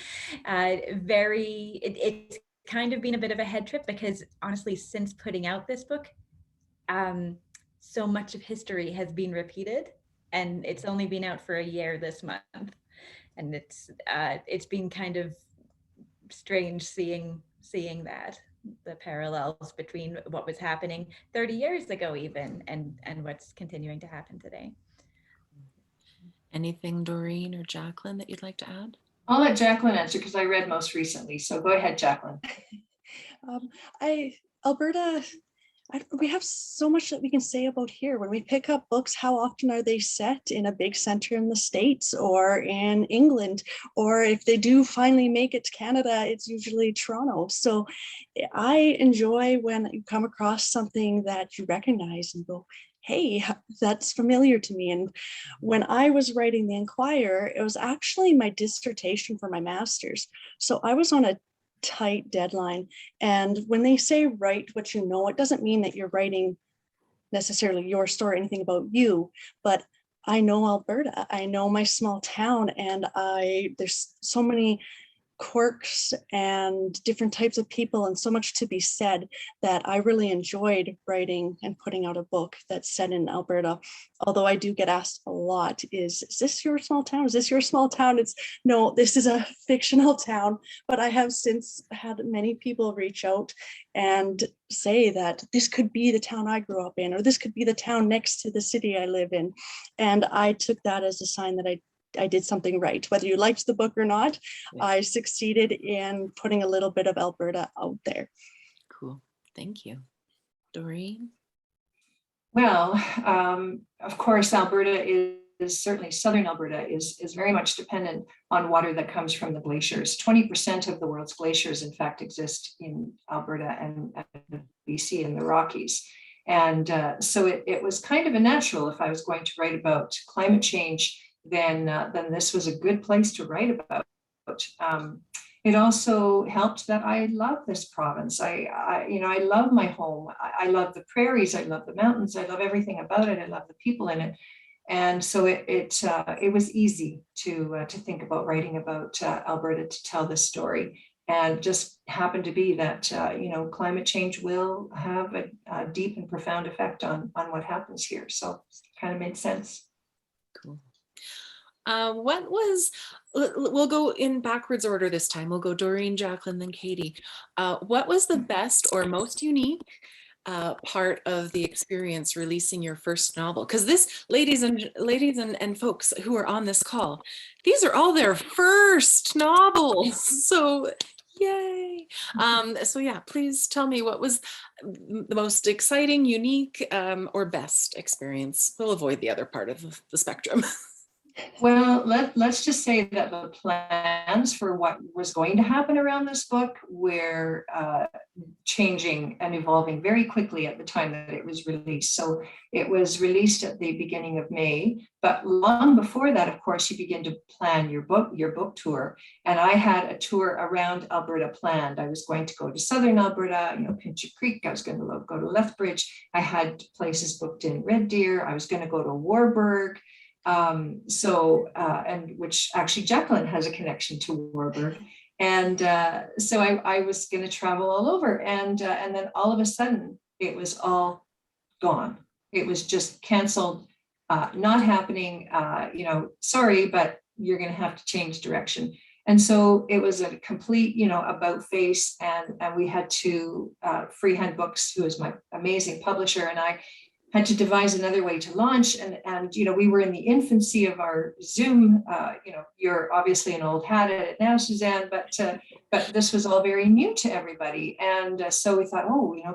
it's kind of been a bit of a head trip, because honestly, since putting out this book, so much of history has been repeated, and it's only been out for a year this month. And it's been kind of strange seeing that, the parallels between what was happening 30 years ago even, and what's continuing to happen today. Anything, Doreen or Jaclyn, that you'd like to add? I'll let Jaclyn answer, because I read most recently. So go ahead, Jaclyn. Alberta, we have so much that we can say about here. When we pick up books, how often are they set in a big center in the States or in England? Or if they do finally make it to Canada, it's usually Toronto. So I enjoy when you come across something that you recognize and go, hey, that's familiar to me. And when I was writing The Inquirer, it was actually my dissertation for my master's. So I was on a tight deadline. And when they say write what you know, it doesn't mean that you're writing necessarily your story, anything about you, but I know Alberta, I know my small town, and there's so many quirks and different types of people and so much to be said that I really enjoyed writing and putting out a book that's set in Alberta. Although I do get asked a lot, is this your small town? Is this your small town? No, this is a fictional town, but I have since had many people reach out and say that this could be the town I grew up in, or this could be the town next to the city I live in. And I took that as a sign that I did something right. Whether you liked the book or not, yeah. I succeeded in putting a little bit of Alberta out there. Cool. Thank you. Doreen? Well, of course, Alberta is certainly, southern Alberta is very much dependent on water that comes from the glaciers. 20% of the world's glaciers, in fact, exist in Alberta and BC and the Rockies. And so it was kind of a natural, if I was going to write about climate change, then this was a good place to write about. it also helped that I love this province. I love my home. I love the prairies. I love the mountains. I love everything about it. I love the people in it. And so it was easy to think about writing about Alberta, to tell this story. And just happened to be that, climate change will have a deep and profound effect on what happens here. So it kind of made sense. Cool. We'll go in backwards order this time. We'll go Doreen, Jaclyn, then Katie. What was the best or most unique part of the experience releasing your first novel? Because this, ladies and folks who are on this call, these are all their first novels. So yay. So yeah, please tell me, what was the most exciting, unique, or best experience? We'll avoid the other part of the spectrum. Well, let's just say that the plans for what was going to happen around this book were changing and evolving very quickly at the time that it was released. So it was released at the beginning of May, but long before that, of course, you begin to plan your book tour. And I had a tour around Alberta planned. I was going to go to Southern Alberta, Pincher Creek. I was going to go to Lethbridge. I had places booked in Red Deer. I was going to go to Warburg. And which actually Jaclyn has a connection to Warburg. And so I was going to travel all over. And then all of a sudden it was all gone. It was just canceled, not happening, sorry, but you're going to have to change direction. And so it was a complete, about face. And we had to, Freehand Books, who is my amazing publisher, and I had to devise another way to launch. And we were in the infancy of our Zoom. You're obviously an old hat at it now, Suzanne, but this was all very new to everybody. And so we thought,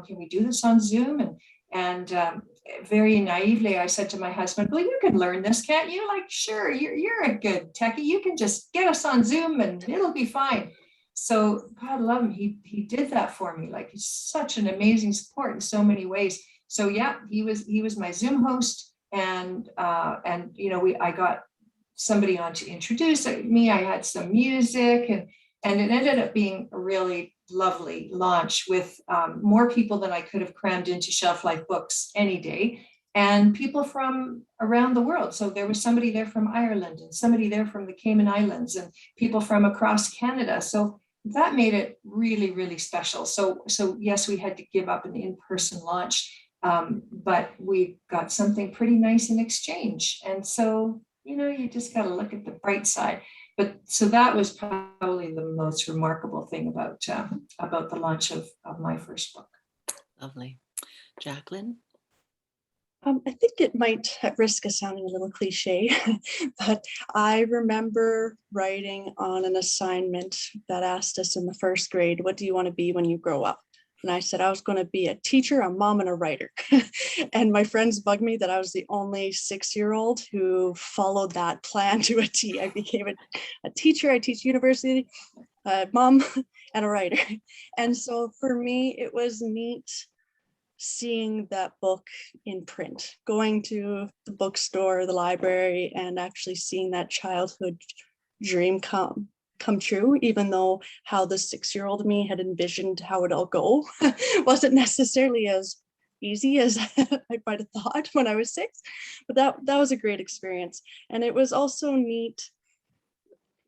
can we do this on Zoom? And very naively, I said to my husband, well, you can learn this, can't you? Like, sure, you're a good techie. You can just get us on Zoom and it'll be fine. So God love him. He did that for me. Like, he's such an amazing support in so many ways. So yeah, he was my Zoom host, and I got somebody on to introduce me. I had some music, and it ended up being a really lovely launch with more people than I could have crammed into Shelf Life Books any day, and people from around the world. So there was somebody there from Ireland, and somebody there from the Cayman Islands, and people from across Canada. So that made it really, really special. So yes, we had to give up an in-person launch. But we got something pretty nice in exchange. And so, you just got to look at the bright side. But so that was probably the most remarkable thing about the launch of my first book. Lovely. Jaclyn? I think it might, at risk of sounding a little cliche, but I remember writing on an assignment that asked us in the first grade, what do you want to be when you grow up? And I said I was going to be a teacher, a mom, and a writer. And my friends bugged me that I was the only 6-year-old who followed that plan to a T. I became a teacher. I teach university, mom, and a writer. And so for me, it was neat seeing that book in print, going to the bookstore, the library, and actually seeing that childhood dream come true, even though how the 6-year-old me had envisioned how it all go wasn't necessarily as easy as I might have thought when I was 6. But that was a great experience. And it was also neat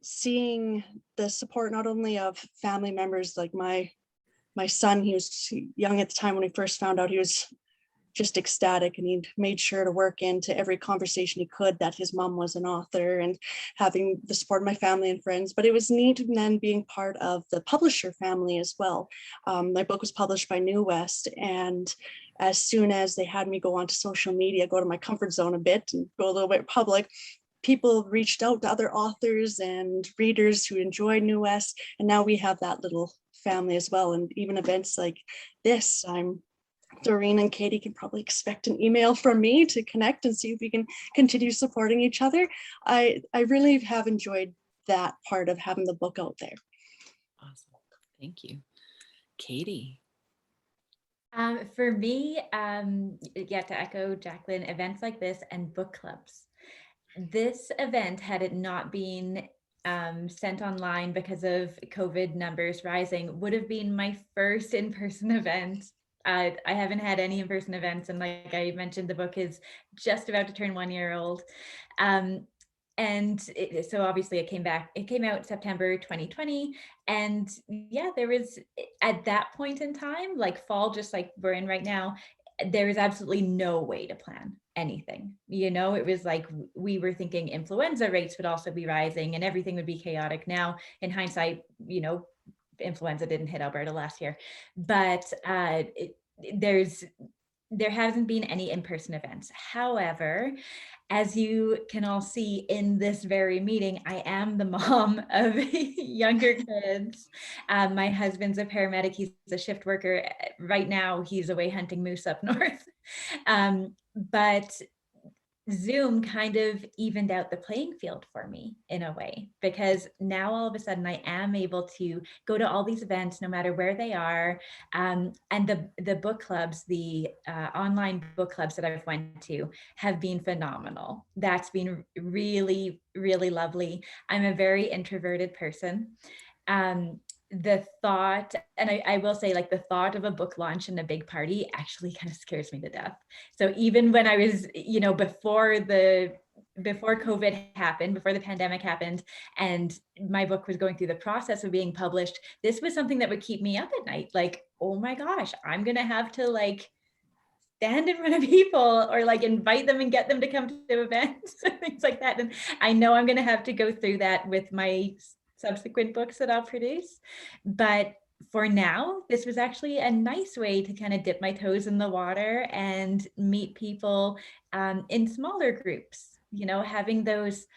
seeing the support not only of family members, like my son. He was young at the time when he first found out. He was just ecstatic, and he'd made sure to work into every conversation he could that his mom was an author, and having the support of my family and friends. But it was neat then being part of the publisher family as well. My book was published by New West, and as soon as they had me go onto social media, go to my comfort zone a bit and go a little bit public, people reached out to other authors and readers who enjoyed New West, and now we have that little family as well. And even events like this, Doreen and Katie can probably expect an email from me to connect and see if we can continue supporting each other. I really have enjoyed that part of having the book out there. Awesome. Thank you. Katie? For me, to echo Jaclyn, events like this and book clubs. This event, had it not been sent online because of COVID numbers rising, would have been my first in-person event. I haven't had any in-person events, and like I mentioned, the book is just about to turn 1 year old. So obviously it came out September 2020. And yeah, there was, at that point in time, like fall, just like we're in right now, there was absolutely no way to plan anything. It was like we were thinking influenza rates would also be rising and everything would be chaotic. Now, in hindsight, influenza didn't hit Alberta last year, but there hasn't been any in-person events. However, as you can all see in this very meeting, I am the mom of younger kids. My husband's a paramedic. He's a shift worker. Right now, he's away hunting moose up north. But Zoom kind of evened out the playing field for me in a way, because now all of a sudden I am able to go to all these events no matter where they are. And the book clubs, the online book clubs that I've went to have been phenomenal. That's been really, really lovely. I'm a very introverted person. The thought, and I will say, like, the thought of a book launch and a big party actually kind of scares me to death. So even when I was, before COVID happened, before the pandemic happened, and my book was going through the process of being published, this was something that would keep me up at night. Like, oh my gosh, I'm going to have to like stand in front of people or like invite them and get them to come to events and things like that. And I know I'm going to have to go through that with my subsequent books that I'll produce. But for now, this was actually a nice way to kind of dip my toes in the water and meet people in smaller groups, having those.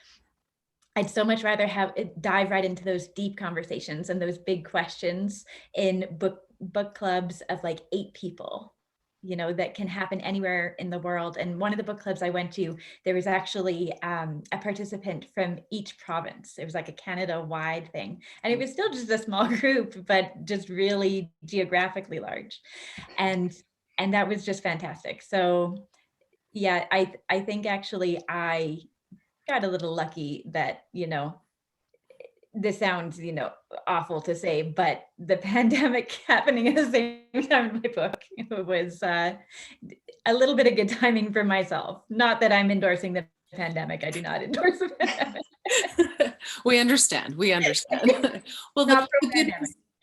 I'd so much rather dive right into those deep conversations and those big questions in book clubs of like 8 people, that can happen anywhere in the world. And one of the book clubs I went to, there was actually a participant from each province. It was like a Canada-wide thing. And it was still just a small group, but just really geographically large. And that was just fantastic. So yeah, I think actually I got a little lucky that, this sounds, awful to say, but the pandemic happening at the same time in my book was a little bit of good timing for myself. Not that I'm endorsing the pandemic. I do not endorse the pandemic. We understand. Well,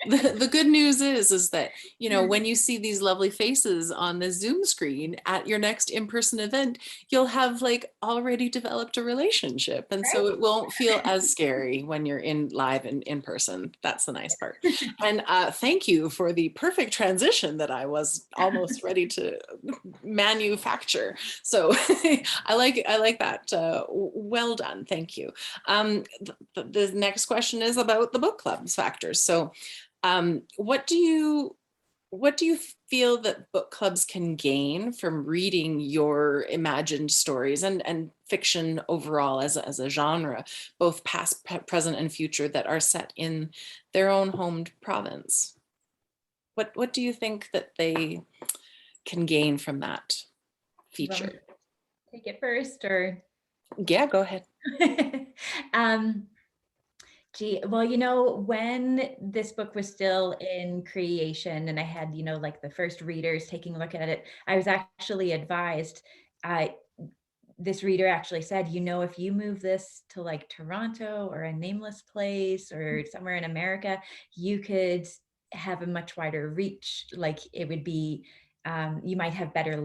the good news is that, when you see these lovely faces on the Zoom screen at your next in-person event, you'll have like already developed a relationship. And so it won't feel as scary when you're live and in person. That's the nice part. And thank you for the perfect transition that I was almost ready to manufacture. So I like that. Well done. Thank you. The next question is about the book clubs factors. So what do you feel that book clubs can gain from reading your imagined stories and fiction overall as a genre, both past, present, and future, that are set in their own home province? What do you think that they can gain from that feature? Take it first, or? Yeah, go ahead. Well, when this book was still in creation and I had, like the first readers taking a look at it, I was actually advised, this reader actually said, if you move this to like Toronto or a nameless place or somewhere in America, you could have a much wider reach. Like it would be, you might have better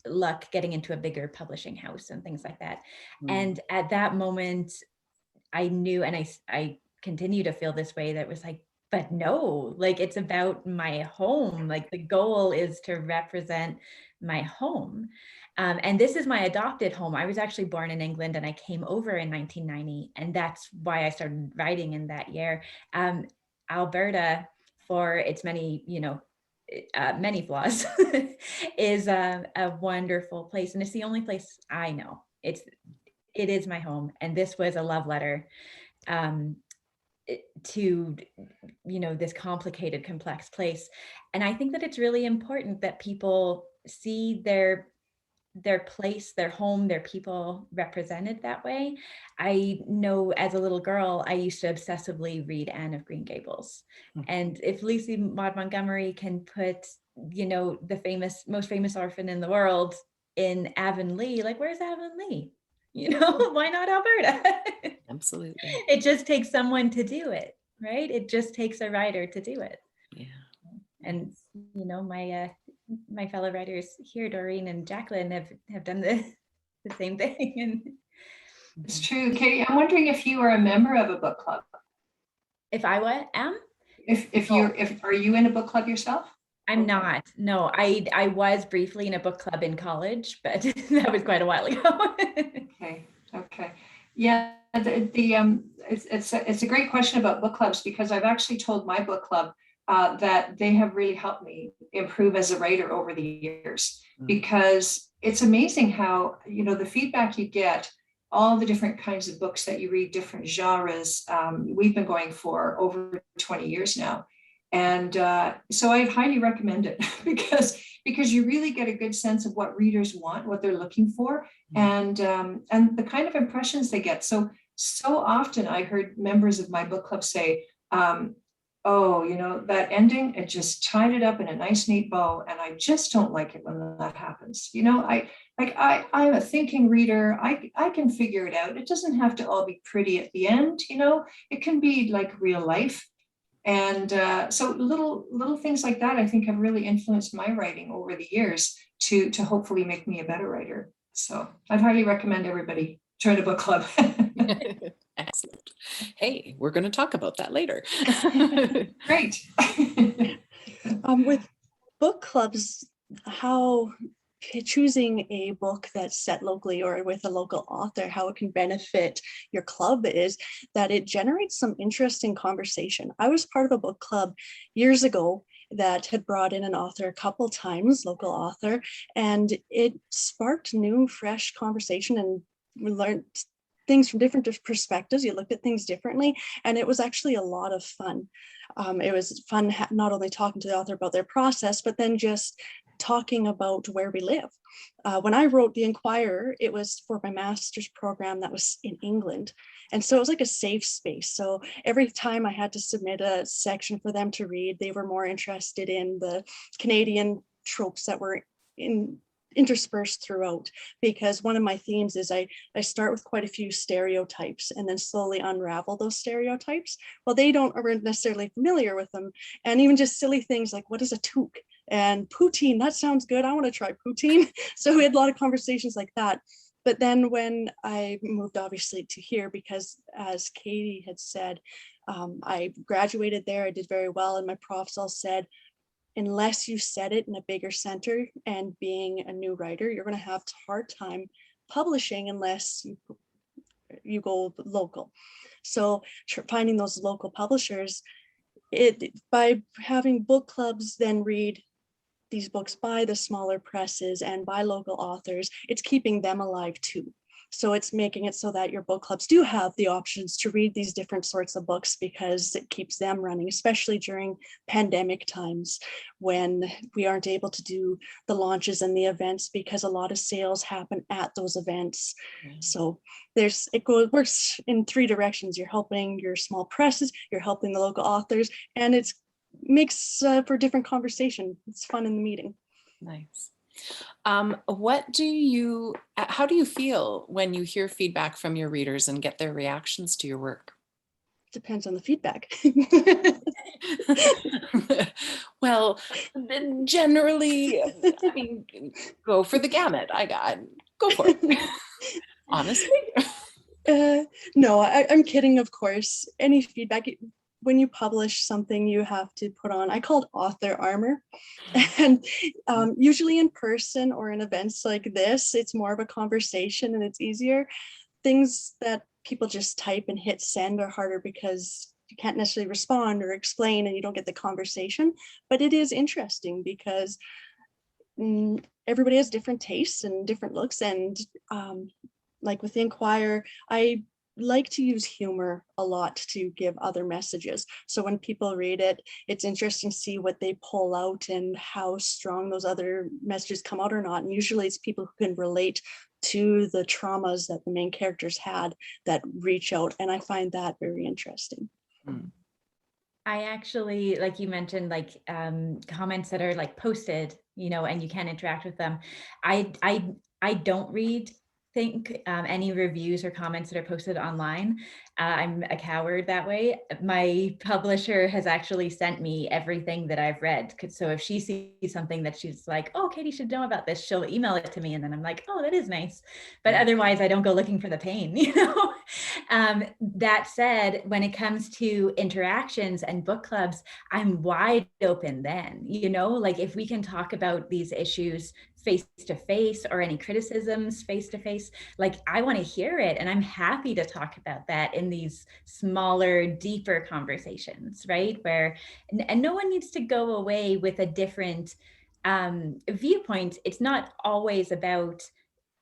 luck getting into a bigger publishing house and things like that. And at that moment, I knew, and I continue to feel this way, that was like, but no, like it's about my home. Like the goal is to represent my home. And this is my adopted home. I was actually born in England and I came over in 1990. And that's why I started writing in that year. Alberta, for its many, many flaws, is a wonderful place. And it's the only place I know. It is my home. And this was a love letter to this complicated, complex place. And I think that it's really important that people see their their place, their home, their people represented that way. I know as a little girl, I used to obsessively read Anne of Green Gables. And if Lucy Maud Montgomery can put, you know, the most famous orphan in the world in Avonlea, like, where's Avonlea? You know, why not Alberta? Absolutely. It just takes someone to do it, right? It just takes a writer to do it. Yeah. And, you know, my fellow writers here, Doreen and Jaclyn, have done the same thing. And It's true. Katie, I'm wondering if you are a member of a book club. if I am? Are you in a book club yourself? I'm not. No, I was briefly in a book club in college, but that was quite a while ago. Okay. Yeah, it's a great question about book clubs, because I've actually told my book club that they have really helped me improve as a writer over the years, because it's amazing how, you know, the feedback you get, all the different kinds of books that you read, different genres. We've been going for over 20 years now. And so I'd highly recommend it because you really get a good sense of what readers want, what they're looking for, and the kind of impressions they get. So often I heard members of my book club say, oh, you know, that ending, it just tied it up in a nice, neat bow, and I just don't like it when that happens. You know, I'm a thinking reader. I can figure it out. It doesn't have to all be pretty at the end. You know, it can be like real life. And so little things like that, I think, have really influenced my writing over the years to hopefully make me a better writer. So I'd highly recommend everybody join a book club. Excellent. Hey, we're going to talk about that later. Great. With book clubs, how choosing a book that's set locally or with a local author, how it can benefit your club is that it generates some interesting conversation. I was part of a book club years ago that had brought in an author a couple times, local author, and it sparked new, fresh conversation, and we learned things from different perspectives. You looked at things differently, and it was actually a lot of fun. It was fun not only talking to the author about their process, but then just talking about where we live. When I wrote The Inquirer, it was for my master's program that was in England. And so it was like a safe space. So every time I had to submit a section for them to read, they were more interested in the Canadian tropes that were interspersed throughout, because one of my themes is I start with quite a few stereotypes and then slowly unravel those stereotypes. Well, they aren't necessarily familiar with them. And even just silly things like, what is a toque? And poutine, that sounds good. I want to try poutine. So we had a lot of conversations like that. But then when I moved obviously to here, because as Katie had said, I graduated there, I did very well. And my profs all said, unless you set it in a bigger center, and being a new writer, you're going to have a hard time publishing unless you go local. So finding those local publishers, by having book clubs then read these books by the smaller presses and by local authors, it's keeping them alive too. So it's making it so that your book clubs do have the options to read these different sorts of books, because it keeps them running, especially during pandemic times when we aren't able to do the launches and the events because a lot of sales happen at those events. So it works in three directions. You're helping your small presses, you're helping the local authors, and it makes for different conversation. It's fun in the meeting. Nice. How do you feel when you hear feedback from your readers and get their reactions to your work? Depends on the feedback. Well, generally, I mean, go for the gamut. Go for it. Honestly. No, I'm kidding, of course. Any feedback, when you publish something, you have to put on, I call it author armor. And usually in person or in events like this, it's more of a conversation and it's easier. Things that people just type and hit send are harder because you can't necessarily respond or explain and you don't get the conversation. But it is interesting because everybody has different tastes and different looks. And like with The Inquirer, I like to use humor a lot to give other messages. So when people read it, it's interesting to see what they pull out and how strong those other messages come out or not. And usually it's people who can relate to the traumas that the main characters had that reach out. And I find that very interesting. I actually, like you mentioned, like comments that are like posted, you know, and you can interact with them. I don't read any reviews or comments that are posted online. I'm a coward that way. My publisher has actually sent me everything that I've read. So if she sees something that she's like, oh, Katie should know about this, she'll email it to me. And then I'm like, oh, that is nice. But otherwise I don't go looking for the pain, you know? That said, when it comes to interactions and book clubs, I'm wide open then, you know, like if we can talk about these issues face to face or any criticisms face to face, like I want to hear it. And I'm happy to talk about that in these smaller, deeper conversations, right? Where, and no one needs to go away with a different viewpoint. It's not always about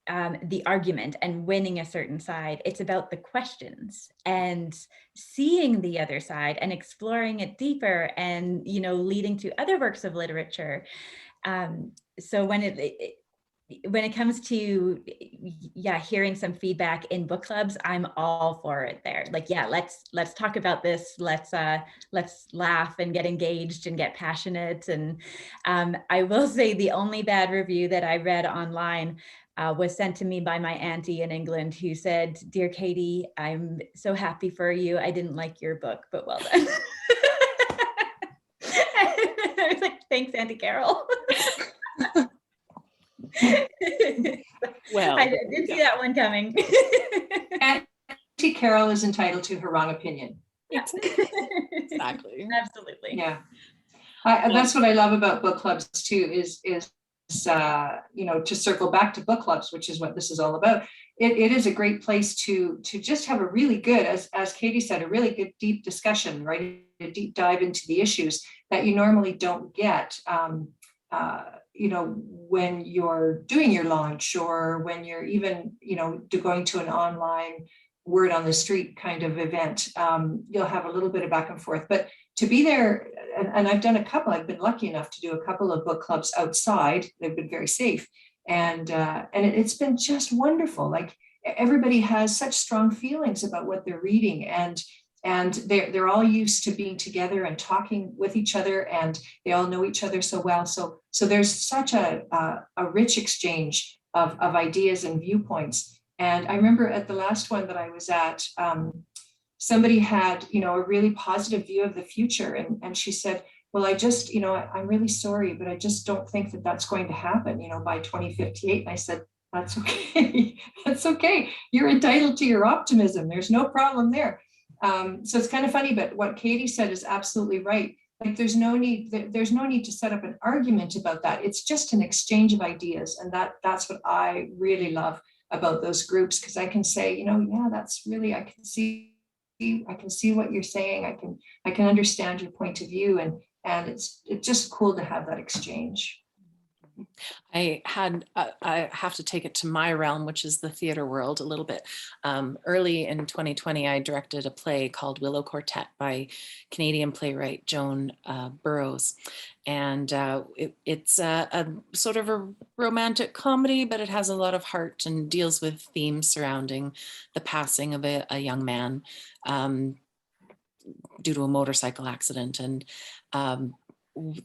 the argument and winning a certain side. It's about the questions and seeing the other side and exploring it deeper and, you know, leading to other works of literature. So when it comes to, yeah, hearing some feedback in book clubs, I'm all for it there. Like, yeah, let's talk about this. Let's laugh and get engaged and get passionate. And I will say the only bad review that I read online was sent to me by my auntie in England, who said, "Dear Katie, I'm so happy for you. I didn't like your book, but well done." I was like, thanks, Auntie Carol. Well, I didn't see that one coming. Auntie Carol is entitled to her wrong opinion. exactly. Absolutely. Yeah. That's what I love about book clubs too, is you know, to circle back to book clubs, which is what this is all about. It is a great place to just have a really good, as Katie said, a really good deep discussion, right? A deep dive into the issues that you normally don't get, you know, when you're doing your launch or when you're even, you know, going to an online word on the street kind of event. You'll have a little bit of back and forth, but to be there, and I've done a couple, I've been lucky enough to do a couple of book clubs outside. They've been very safe. And it's been just wonderful. Like everybody has such strong feelings about what they're reading, and they're all used to being together and talking with each other, and they all know each other so well. So there's such a rich exchange of ideas and viewpoints. And I remember at the last one that I was at, somebody had, you know, a really positive view of the future. And she said, well, I just, you know, I'm really sorry, but I just don't think that that's going to happen, you know, by 2058. And I said, that's okay. That's okay. You're entitled to your optimism. There's no problem there. So it's kind of funny, but what Katie said is absolutely right. Like there's no need to set up an argument about that. It's just an exchange of ideas. And that's what I really love about those groups, because I can say, you know, yeah, that's really, I can see what you're saying. I can understand your point of view, and it's just cool to have that exchange. I have to take it to my realm, which is the theater world a little bit. Early in 2020, I directed a play called Willow Quartet by Canadian playwright Joan Burrows. And it's a sort of a romantic comedy, but it has a lot of heart and deals with themes surrounding the passing of a young man due to a motorcycle accident. And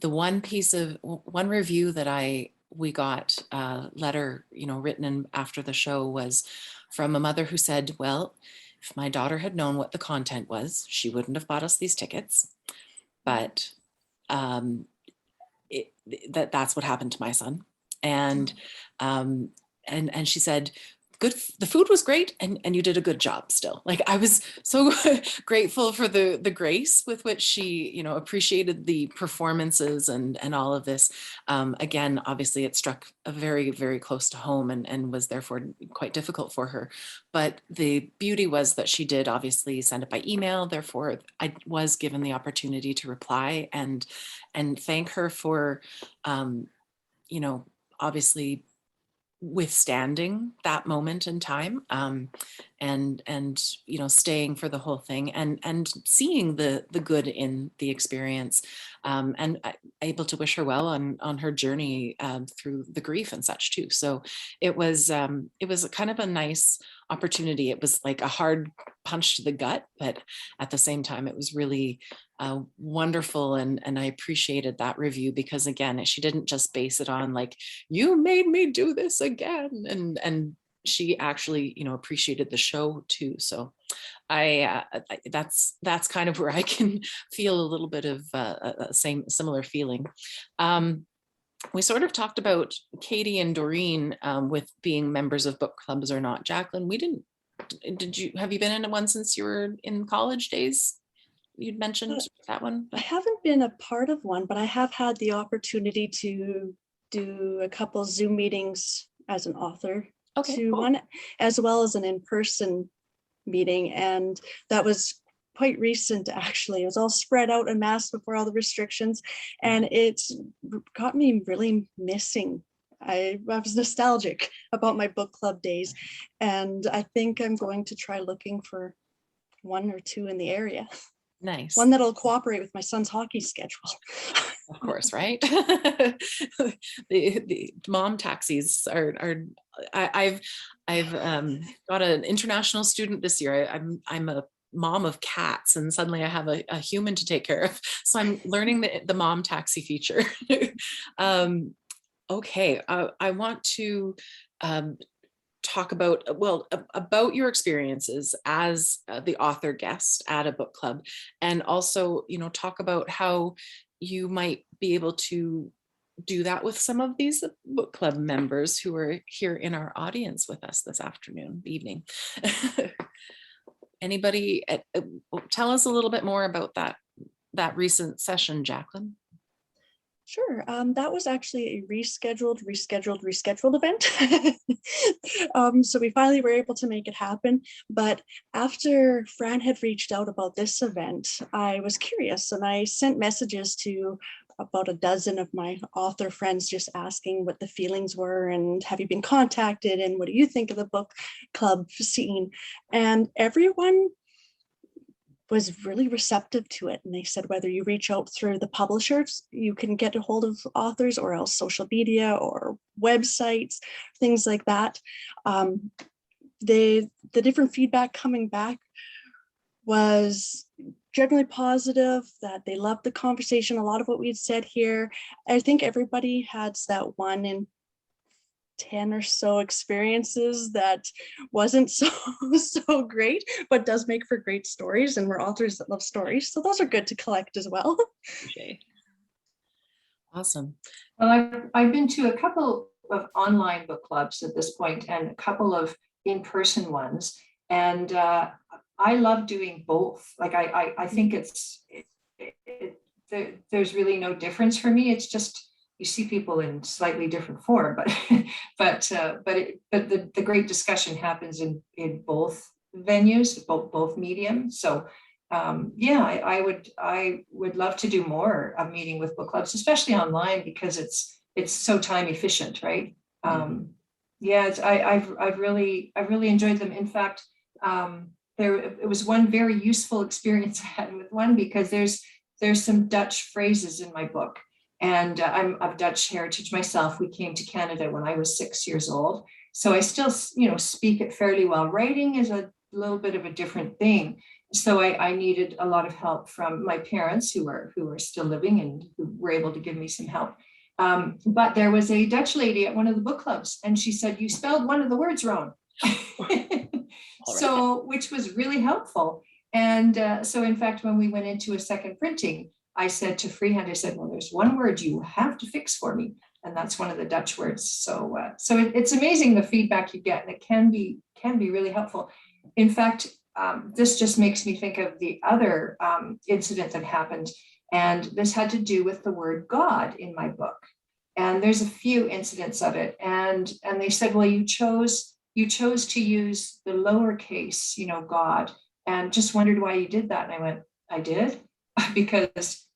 the one review that we got a letter, you know, written in after the show was from a mother who said, well, if my daughter had known what the content was, she wouldn't have bought us these tickets. But that's what happened to my son. And she said, good, the food was great, and you did a good job still. Like I was so grateful for the grace with which she, you know, appreciated the performances and all of this. Again, obviously it struck a very, very close to home and was therefore quite difficult for her. But the beauty was that she did obviously send it by email. Therefore, I was given the opportunity to reply and thank her for, you know, obviously withstanding that moment in time, and staying for the whole thing, and seeing the good in the experience, and able to wish her well on her journey through the grief and such too. So it was kind of a nice opportunity. It was like a hard punch to the gut, but at the same time it was really wonderful, and I appreciated that review, because again, she didn't just base it on like, you made me do this again, and she actually appreciated the show too. So that's kind of where I can feel a little bit of a similar feeling. We sort of talked about Katie and Doreen with being members of book clubs or not. Jaclyn, have you been in one since you were in college days? You'd mentioned that one. I haven't been a part of one, but I have had the opportunity to do a couple Zoom meetings as an author to one, as well as an in-person meeting. And that was quite recent, actually. It was all spread out en masse before all the restrictions. And it's got me really missing. I was nostalgic about my book club days. And I think I'm going to try looking for one or two in the area. Nice. One that'll cooperate with my son's hockey schedule. Of course, right? the mom taxis are. I've got an international student this year. I'm a mom of cats, and suddenly I have a human to take care of. So I'm learning the mom taxi feature. Okay, I want to talk about your experiences as the author guest at a book club, and also talk about how you might be able to do that with some of these book club members who are here in our audience with us this evening. Anybody tell us a little bit more about that recent session, Jaclyn? Sure. That was actually a rescheduled event. So we finally were able to make it happen. But after Fran had reached out about this event, I was curious, and I sent messages to about a dozen of my author friends, just asking what the feelings were, and have you been contacted, and what do you think of the book club scene? And everyone was really receptive to it. And they said, whether you reach out through the publishers, you can get a hold of authors, or else social media or websites, things like that. The different feedback coming back was generally positive, that they loved the conversation, a lot of what we had said here. I think everybody has that 1 in 10 or so experiences that wasn't so great, but does make for great stories, and we're authors that love stories, so those are good to collect as well. Okay. Awesome. Well, I've been to a couple of online book clubs at this point, and a couple of in-person ones, and I love doing both. Like I think there's really no difference for me. It's just you see people in slightly different form, but the great discussion happens in both venues, both mediums. So I would love to do more of meeting with book clubs, especially online, because it's so time efficient, right? I've really enjoyed them. In fact, it was one very useful experience I had with one, because there's some Dutch phrases in my book. And I'm of Dutch heritage myself. We came to Canada when I was 6 years old. So I still, speak it fairly well. Writing is a little bit of a different thing. So I needed a lot of help from my parents who are still living and who were able to give me some help. But there was a Dutch lady at one of the book clubs, and she said, "You spelled one of the words wrong." So, which was really helpful. And so in fact, when we went into a second printing, I said to Freehand, I said, well, there's one word you have to fix for me, and that's one of the Dutch words. So it's amazing the feedback you get, and it can be really helpful. In fact, this just makes me think of the other incident that happened, and this had to do with the word God in my book. And there's a few incidents of it, and they said, well, you chose to use the lowercase, God, and just wondered why you did that. And I went, I did. Because,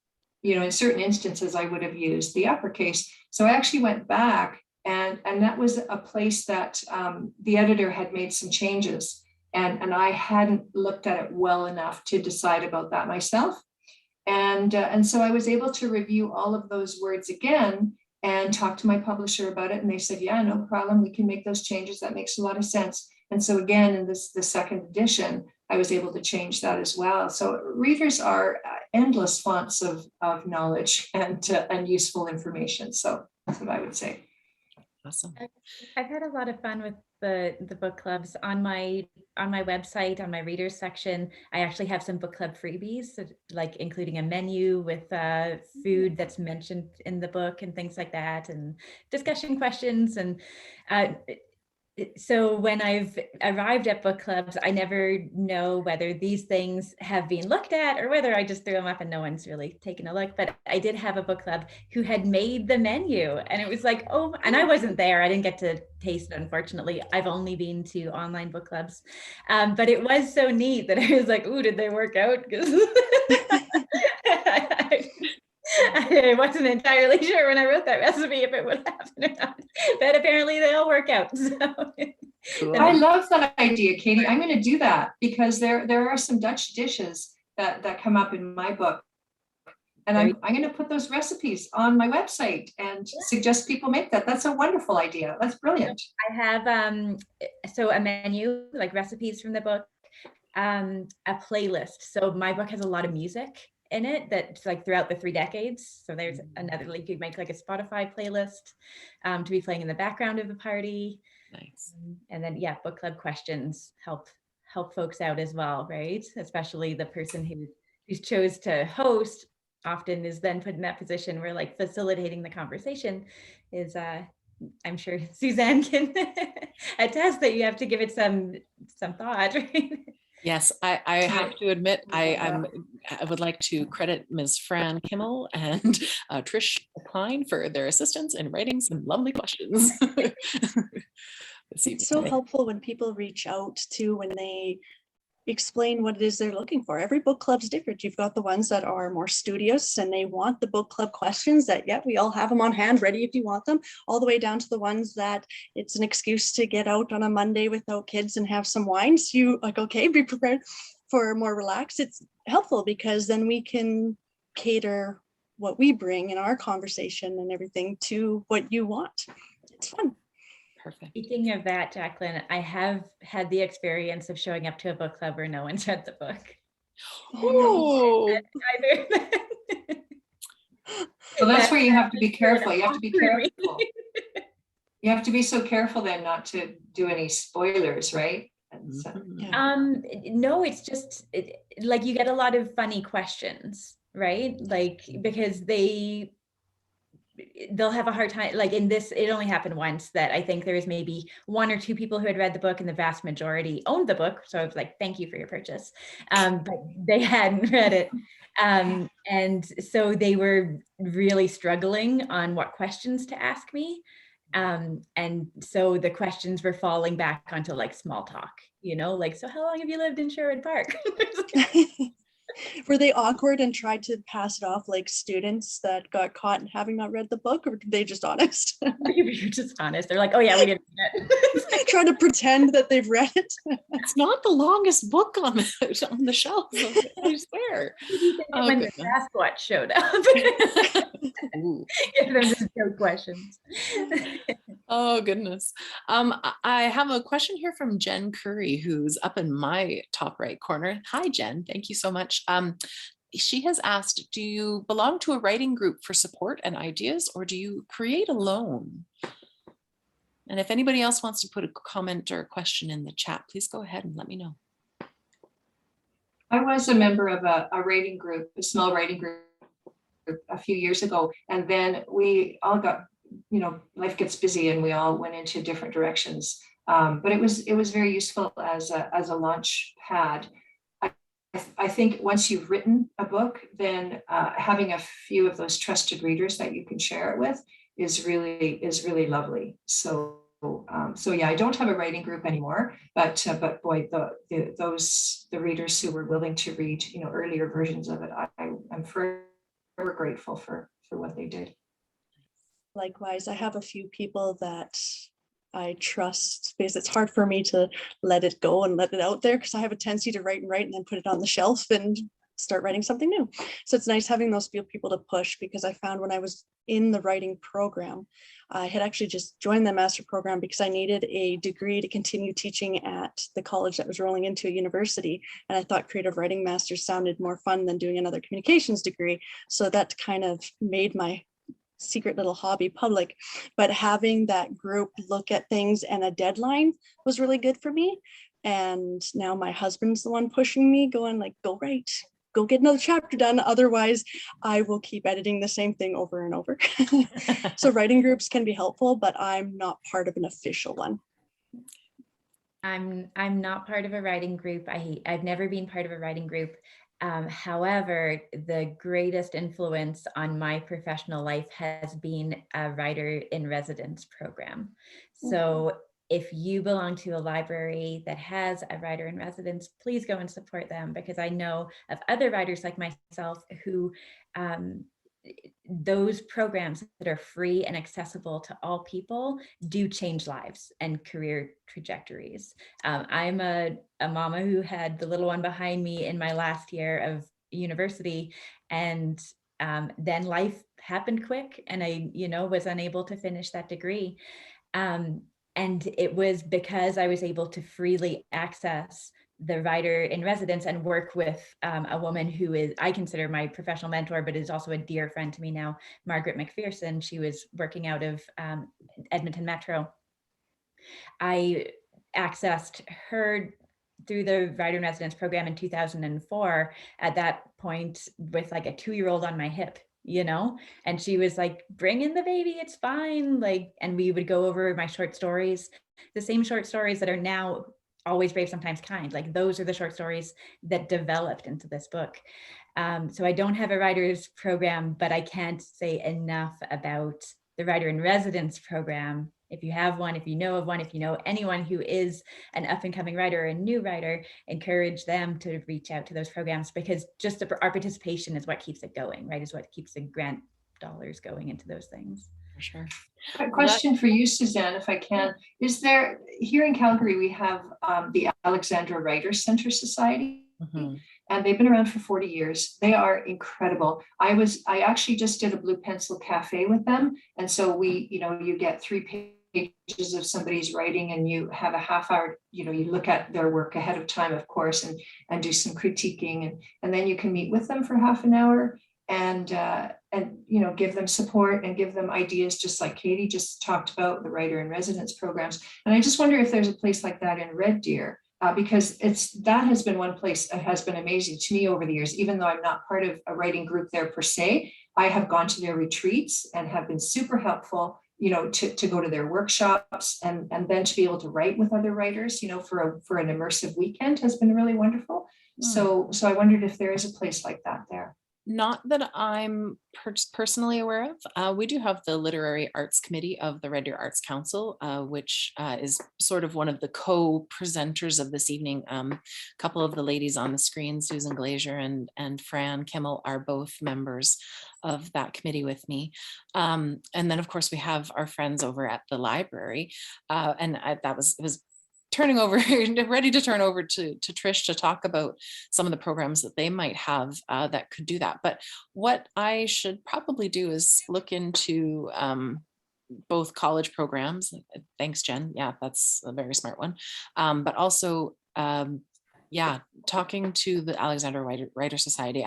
in certain instances, I would have used the uppercase. So I actually went back And that was a place that the editor had made some changes, and I hadn't looked at it well enough to decide about that myself. And so I was able to review all of those words again and talk to my publisher about it. And they said, yeah, no problem. We can make those changes. That makes a lot of sense. And so again, in the second edition, I was able to change that as well. So readers are endless fonts of knowledge and useful information. So that's what I would say. Awesome. I've had a lot of fun with the book clubs on my website, on my readers section. I actually have some book club freebies, so like including a menu with food that's mentioned in the book and things like that, and discussion questions. And so when I've arrived at book clubs, I never know whether these things have been looked at or whether I just threw them up and no one's really taken a look. But I did have a book club who had made the menu, and it was like, oh, and I wasn't there. I didn't get to taste it, unfortunately. I've only been to online book clubs. But it was so neat that I was like, ooh, did they work out? I wasn't entirely sure when I wrote that recipe if it would happen or not, but apparently they all work out. So. Cool. I love that idea, Katie. I'm going to do that because there are some Dutch dishes that come up in my book. And I'm going to put those recipes on my website and suggest people make that. That's a wonderful idea. That's brilliant. I have so a menu, like recipes from the book, a playlist. So my book has a lot of music in it that's like throughout the 3 decades. So there's another, like you make like a Spotify playlist to be playing in the background of the party. Nice. And then book club questions help folks out as well, right? Especially the person who's chose to host often is then put in that position where like facilitating the conversation is I'm sure Suzanne can attest that you have to give it some thought, right? Yes, I have to admit, I would like to credit Ms. Fran Kimmel and Trish Klein for their assistance in writing some lovely questions. It's so helpful when people reach out to when they explain what it is they're looking for. Every book club's different. You've got the ones that are more studious and they want the book club questions that, we all have them on hand ready if you want them, all the way down to the ones that it's an excuse to get out on a Monday without kids and have some wine. So you like, okay, be prepared for more relaxed. It's helpful because then we can cater what we bring in our conversation and everything to what you want. It's fun. Perfect. Speaking of that, Jaclyn, I have had the experience of showing up to a book club where no one's read the book. Oh, So that's where you have to be careful. You have to be careful. You have to be so careful then not to do any spoilers, right? No, it's just like you get a lot of funny questions, right? Like because they'll have a hard time, like in this, it only happened once that I think there was maybe 1 or 2 people who had read the book and the vast majority owned the book. So I was like, thank you for your purchase. But they hadn't read it. And so they were really struggling on what questions to ask me. And so the questions were falling back onto like small talk, like, so how long have you lived in Sherwood Park? Were they awkward and tried to pass it off like students that got caught in having not read the book, or were they just honest? Maybe you're just honest. They're like, oh yeah, we didn't read it. Trying to pretend that they've read it. It's not the longest book on the shelf, I swear. When the Sasquatch showed up. Give them just joke questions. Oh goodness. I have a question here from Jen Curry, who's up in my top right corner. Hi, Jen. Thank you so much. She has asked, do you belong to a writing group for support and ideas, or do you create alone? And if anybody else wants to put a comment or a question in the chat, please go ahead and let me know. I was a member of a writing group, a small writing group a few years ago. And then we all got, life gets busy and we all went into different directions. But it was very useful as a launch pad. I think once you've written a book, then having a few of those trusted readers that you can share it with is really lovely. So yeah, I don't have a writing group anymore, but boy, the readers who were willing to read earlier versions of it, I'm forever grateful for what they did. Likewise, I have a few people that I trust because it's hard for me to let it go and let it out there because I have a tendency to write and then put it on the shelf and start writing something new. So it's nice having those few people to push, because I found when I was in the writing program, I had actually just joined the master program because I needed a degree to continue teaching at the college that was rolling into a university. And I thought creative writing master sounded more fun than doing another communications degree. So that kind of made my secret little hobby public, but having that group look at things and a deadline was really good for me. And now my husband's the one pushing me, going like, go write, go get another chapter done. Otherwise I will keep editing the same thing over and over. So writing groups can be helpful, but I'm not part of an official one. I'm not part of a writing group. I've never been part of a writing group. However, the greatest influence on my professional life has been a writer in residence program. So if you belong to a library that has a writer in residence, please go and support them, because I know of other writers like myself who those programs that are free and accessible to all people do change lives and career trajectories. I'm a mama who had the little one behind me in my last year of university, and then life happened quick and I, was unable to finish that degree. And it was because I was able to freely access the writer in residence and work with a woman who is, I consider my professional mentor, but is also a dear friend to me now, Margaret McPherson. She was working out of Edmonton Metro. I accessed her through the writer in residence program in 2004, at that point with like a 2-year-old on my hip, and she was like, bring in the baby, it's fine. And we would go over my short stories, the same short stories that are now Always Brave, Sometimes Kind. Like those are the short stories that developed into this book. So I don't have a writer's program, but I can't say enough about the writer in residence program. If you have one, if you know of one, if you know anyone who is an up and coming writer or a new writer, encourage them to reach out to those programs, because just our participation is what keeps it going, right? Is what keeps the grant dollars going into those things. For sure. A question for you, Suzanne, if I can. Is there, here in Calgary, we have the Alexandra Writers Center Society, and they've been around for 40 years. They are incredible. I actually just did a Blue Pencil Cafe with them. And so you get 3 pages of somebody's writing and you have a half hour, you look at their work ahead of time, of course, and do some critiquing. And then you can meet with them for half an hour and give them support and give them ideas, just like Katie just talked about, the writer in residence programs. And I just wonder if there's a place like that in Red Deer, because that has been one place that has been amazing to me over the years. Even though I'm not part of a writing group there per se, I have gone to their retreats and have been super helpful, to go to their workshops and then to be able to write with other writers, for an immersive weekend has been really wonderful. So I wondered if there is a place like that there. Not that I'm personally aware of. We do have the Literary Arts Committee of the Red Deer Arts Council, which is sort of one of the co-presenters of this evening. A couple of the ladies on the screen, Susan Glazier and Fran Kimmel, are both members of that committee with me. And then of course we have our friends over at the library. It was turning over, ready to turn over to Trish to talk about some of the programs that they might have that could do that. But what I should probably do is look into both college programs. Thanks, Jen. Yeah, that's a very smart one. But also, talking to the Alexandra Writer Society.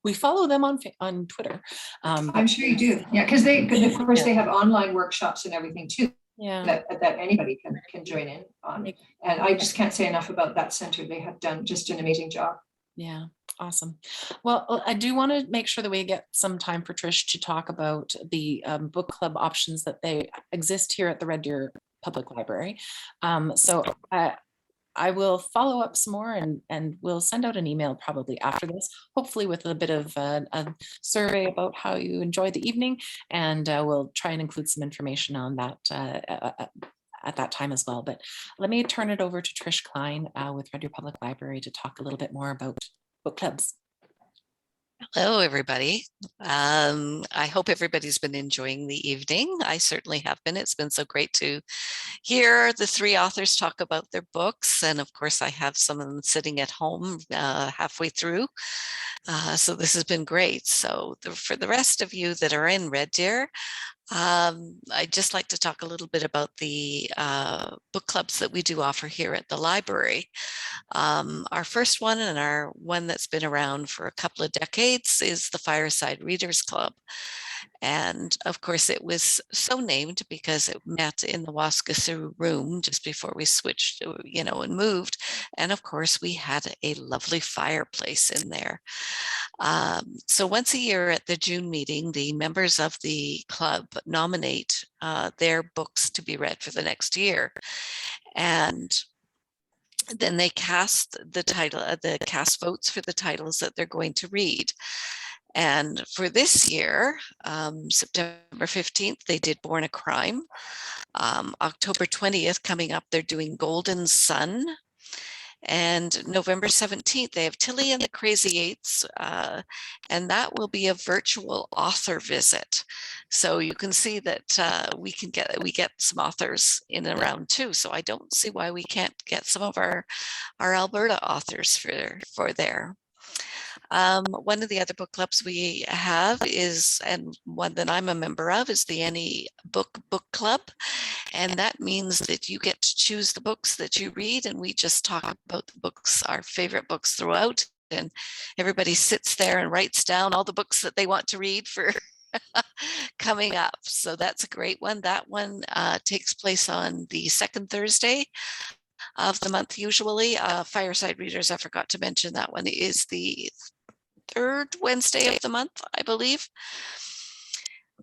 We follow them on Twitter. I'm sure you do. Yeah, because of course they have online workshops and everything too. Yeah, that anybody can join in on. And I just can't say enough about that center. They have done just an amazing job. Yeah, awesome. Well, I do want to make sure that we get some time for Trish to talk about the book club options that they exist here at the Red Deer Public Library. So I will follow up some more and we'll send out an email probably after this, hopefully with a bit of a survey about how you enjoyed the evening, and we'll try and include some information on that at that time as well. But let me turn it over to Trish Klein with Red Deer Public Library to talk a little bit more about book clubs. Hello, everybody. I hope everybody's been enjoying the evening. I certainly have been. It's been so great to hear the three authors talk about their books. And of course, I have some of them sitting at home halfway through. So this has been great. So for the rest of you that are in Red Deer, I'd just like to talk a little bit about the book clubs that we do offer here at the library. Our first one, and our one that's been around for a couple of decades, is the Fireside Readers Club. And of course, it was so named because it met in the Waskesiu room just before we switched, and moved. And of course, we had a lovely fireplace in there. So once a year at the June meeting, the members of the club nominate their books to be read for the next year. And then they cast the cast votes for the titles that they're going to read. And for this year, September 15th, they did Born a Crime. October 20th, coming up, they're doing Golden Sun. And November 17th, they have Tilly and the Crazy Eights, and that will be a virtual author visit. So you can see that we get some authors in and around too. So I don't see why we can't get some of our Alberta authors for there. One of the other book clubs we have is, and one that I'm a member of, is the Any Book Club. And that means that you get to choose the books that you read, and we just talk about the books, our favorite books throughout. And everybody sits there and writes down all the books that they want to read for coming up. So that's a great one. That one takes place on the second Thursday of the month usually. Fireside Readers, I forgot to mention, that one is the third Wednesday of the month, I believe.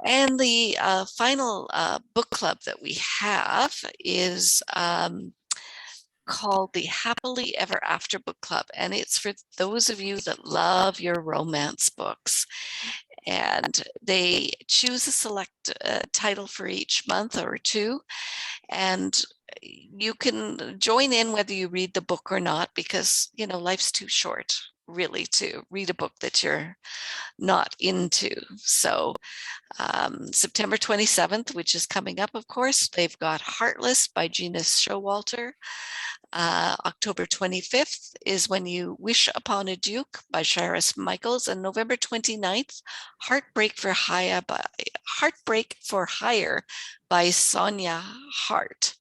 And the final book club that we have is called the Happily Ever After Book Club. And it's for those of you that love your romance books. And they choose a select title for each month or two. And you can join in whether you read the book or not, because, life's too short, really, to read a book that you're not into. So September 27th, which is coming up, of course, they've got Heartless by Gina Showalter. October 25th is When You Wish Upon a Duke by Charis Michaels, and November 29th, Heartbreak for Hire by Sonia Hart.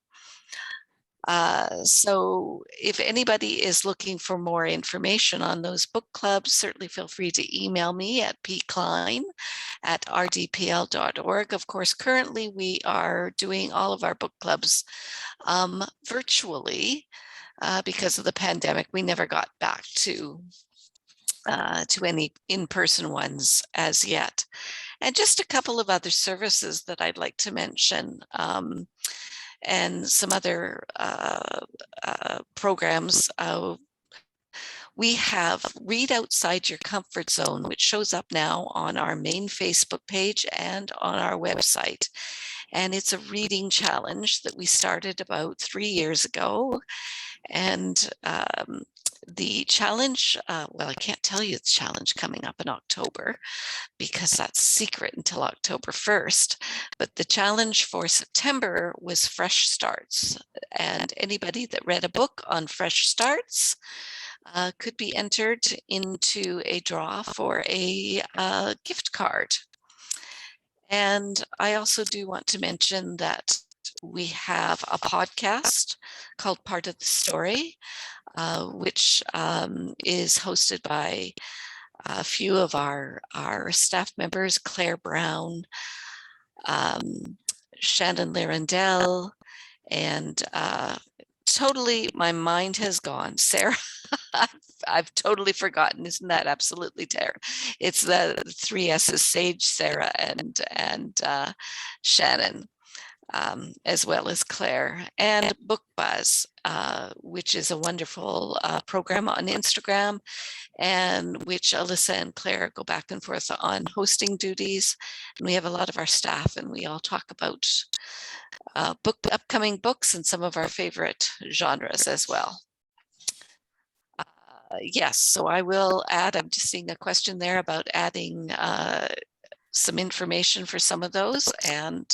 So if anybody is looking for more information on those book clubs, certainly feel free to email me at pklein@rdpl.org. Of course, currently we are doing all of our book clubs virtually because of the pandemic. We never got back to any in-person ones as yet. And just a couple of other services that I'd like to mention. And some other programs. We have Read Outside Your Comfort Zone, which shows up now on our main Facebook page and on our website. And it's a reading challenge that we started about 3 years ago. And the challenge, well, I can't tell you the challenge coming up in October because that's secret until October 1st. But the challenge for September was Fresh Starts. And anybody that read a book on Fresh Starts could be entered into a draw for a gift card. And I also do want to mention that we have a podcast called Part of the Story, which is hosted by a few of our staff members, Claire Brown, Shannon Larendell, and totally, my mind has gone. Sarah, I've totally forgotten. Isn't that absolutely terrible? It's the three S's: Sage, Sarah, and Shannon. As well as Claire, and Book Buzz, which is a wonderful program on Instagram, and which Alyssa and Claire go back and forth on hosting duties. And we have a lot of our staff, and we all talk about upcoming books and some of our favorite genres as well. Yes, so I will add, I'm just seeing a question there about adding some information for some of those. And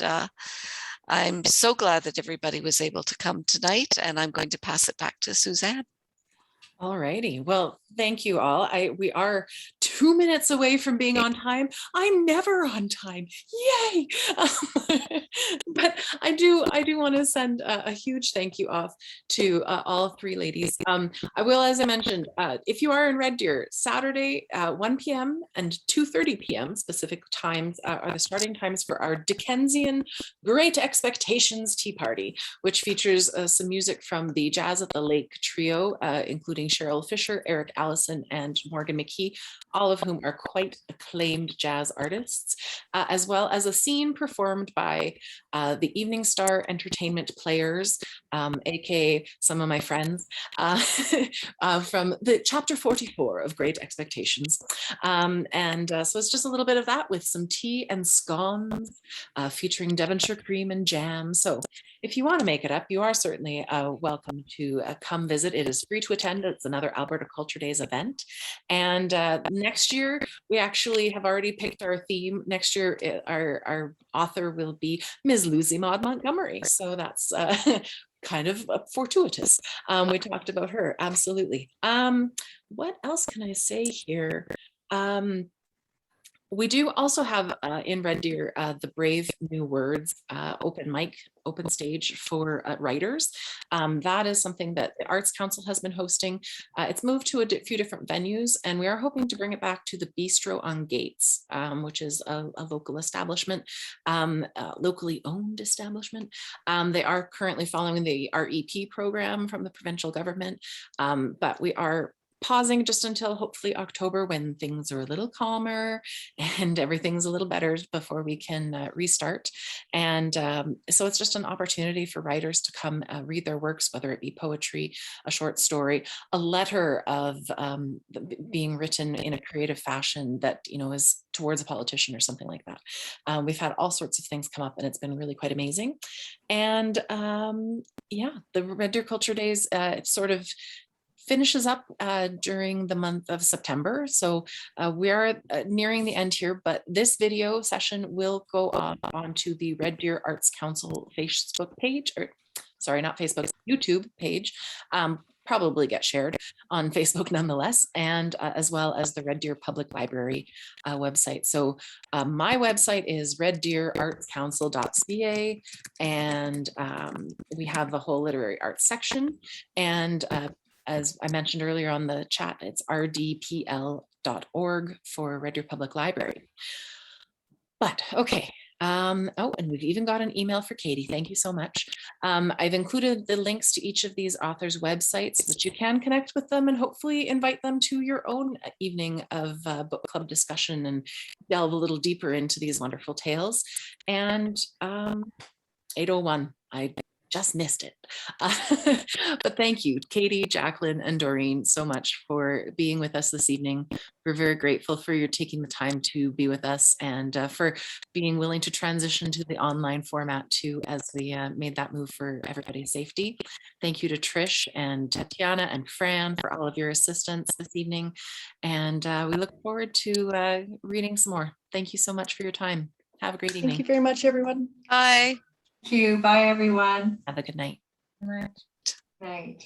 I'm so glad that everybody was able to come tonight, and I'm going to pass it back to Suzanne. All righty. Well, thank you all. We are 2 minutes away from being on time. I'm never on time. Yay! But I do want to send a huge thank you off to all three ladies. I will, as I mentioned, if you are in Red Deer, Saturday, 1 p.m. and 2:30 p.m. specific times are the starting times for our Dickensian Great Expectations Tea Party, which features some music from the Jazz at the Lake trio, including Cheryl Fisher, Eric Allison, and Morgan McKee, all of whom are quite acclaimed jazz artists, as well as a scene performed by the Evening Star Entertainment Players, aka some of my friends, from the chapter 44 of Great Expectations. So it's just a little bit of that with some tea and scones, featuring Devonshire cream and jam. So if you want to make it up, you are certainly welcome to come visit. It is free to attend. It's another Alberta Culture Days event. And next year, we actually have already picked our theme. Next year, our author will be Ms. Lucy Maud Montgomery. So that's kind of fortuitous. We talked about her, absolutely. What else can I say here? We do also have in Red Deer the Brave New Words open mic, open stage for writers. That is something that the Arts Council has been hosting. It's moved to a few different venues, and we are hoping to bring it back to the Bistro on Gates, which is a local establishment, locally owned establishment. They are currently following the REP program from the provincial government, but we are pausing just until hopefully October, when things are a little calmer and everything's a little better, before we can restart. And so it's just an opportunity for writers to come read their works, whether it be poetry, a short story, a letter of being written in a creative fashion that, you know, is towards a politician or something like that. We've had all sorts of things come up, and it's been really quite amazing. And yeah, the Red Deer Culture Days, it sort of finishes up during the month of September. So we are nearing the end here, but this video session will go onto the Red Deer Arts Council Facebook page, or sorry, not Facebook, YouTube page. Probably get shared on Facebook nonetheless, and as well as the Red Deer Public Library website. So my website is reddeerartscouncil.ca, and we have the whole literary arts section. And as I mentioned earlier on the chat, it's rdpl.org for Red Deer Public Library. But okay. Oh, and we've even got an email for Katie. Thank you so much. I've included the links to each of these authors' websites so that you can connect with them and hopefully invite them to your own evening of book club discussion and delve a little deeper into these wonderful tales. And 8:01, I just missed it. But thank you, Katie, Jaclyn, and Doreen, so much for being with us this evening. We're very grateful for your taking the time to be with us, and for being willing to transition to the online format too, as we made that move for everybody's safety. Thank you to Trish and Tatiana and Fran for all of your assistance this evening. And we look forward to reading some more. Thank you so much for your time. Have a great evening. Thank you very much, everyone. Bye. Thank you. Bye, everyone. Have a good night. All right. Night.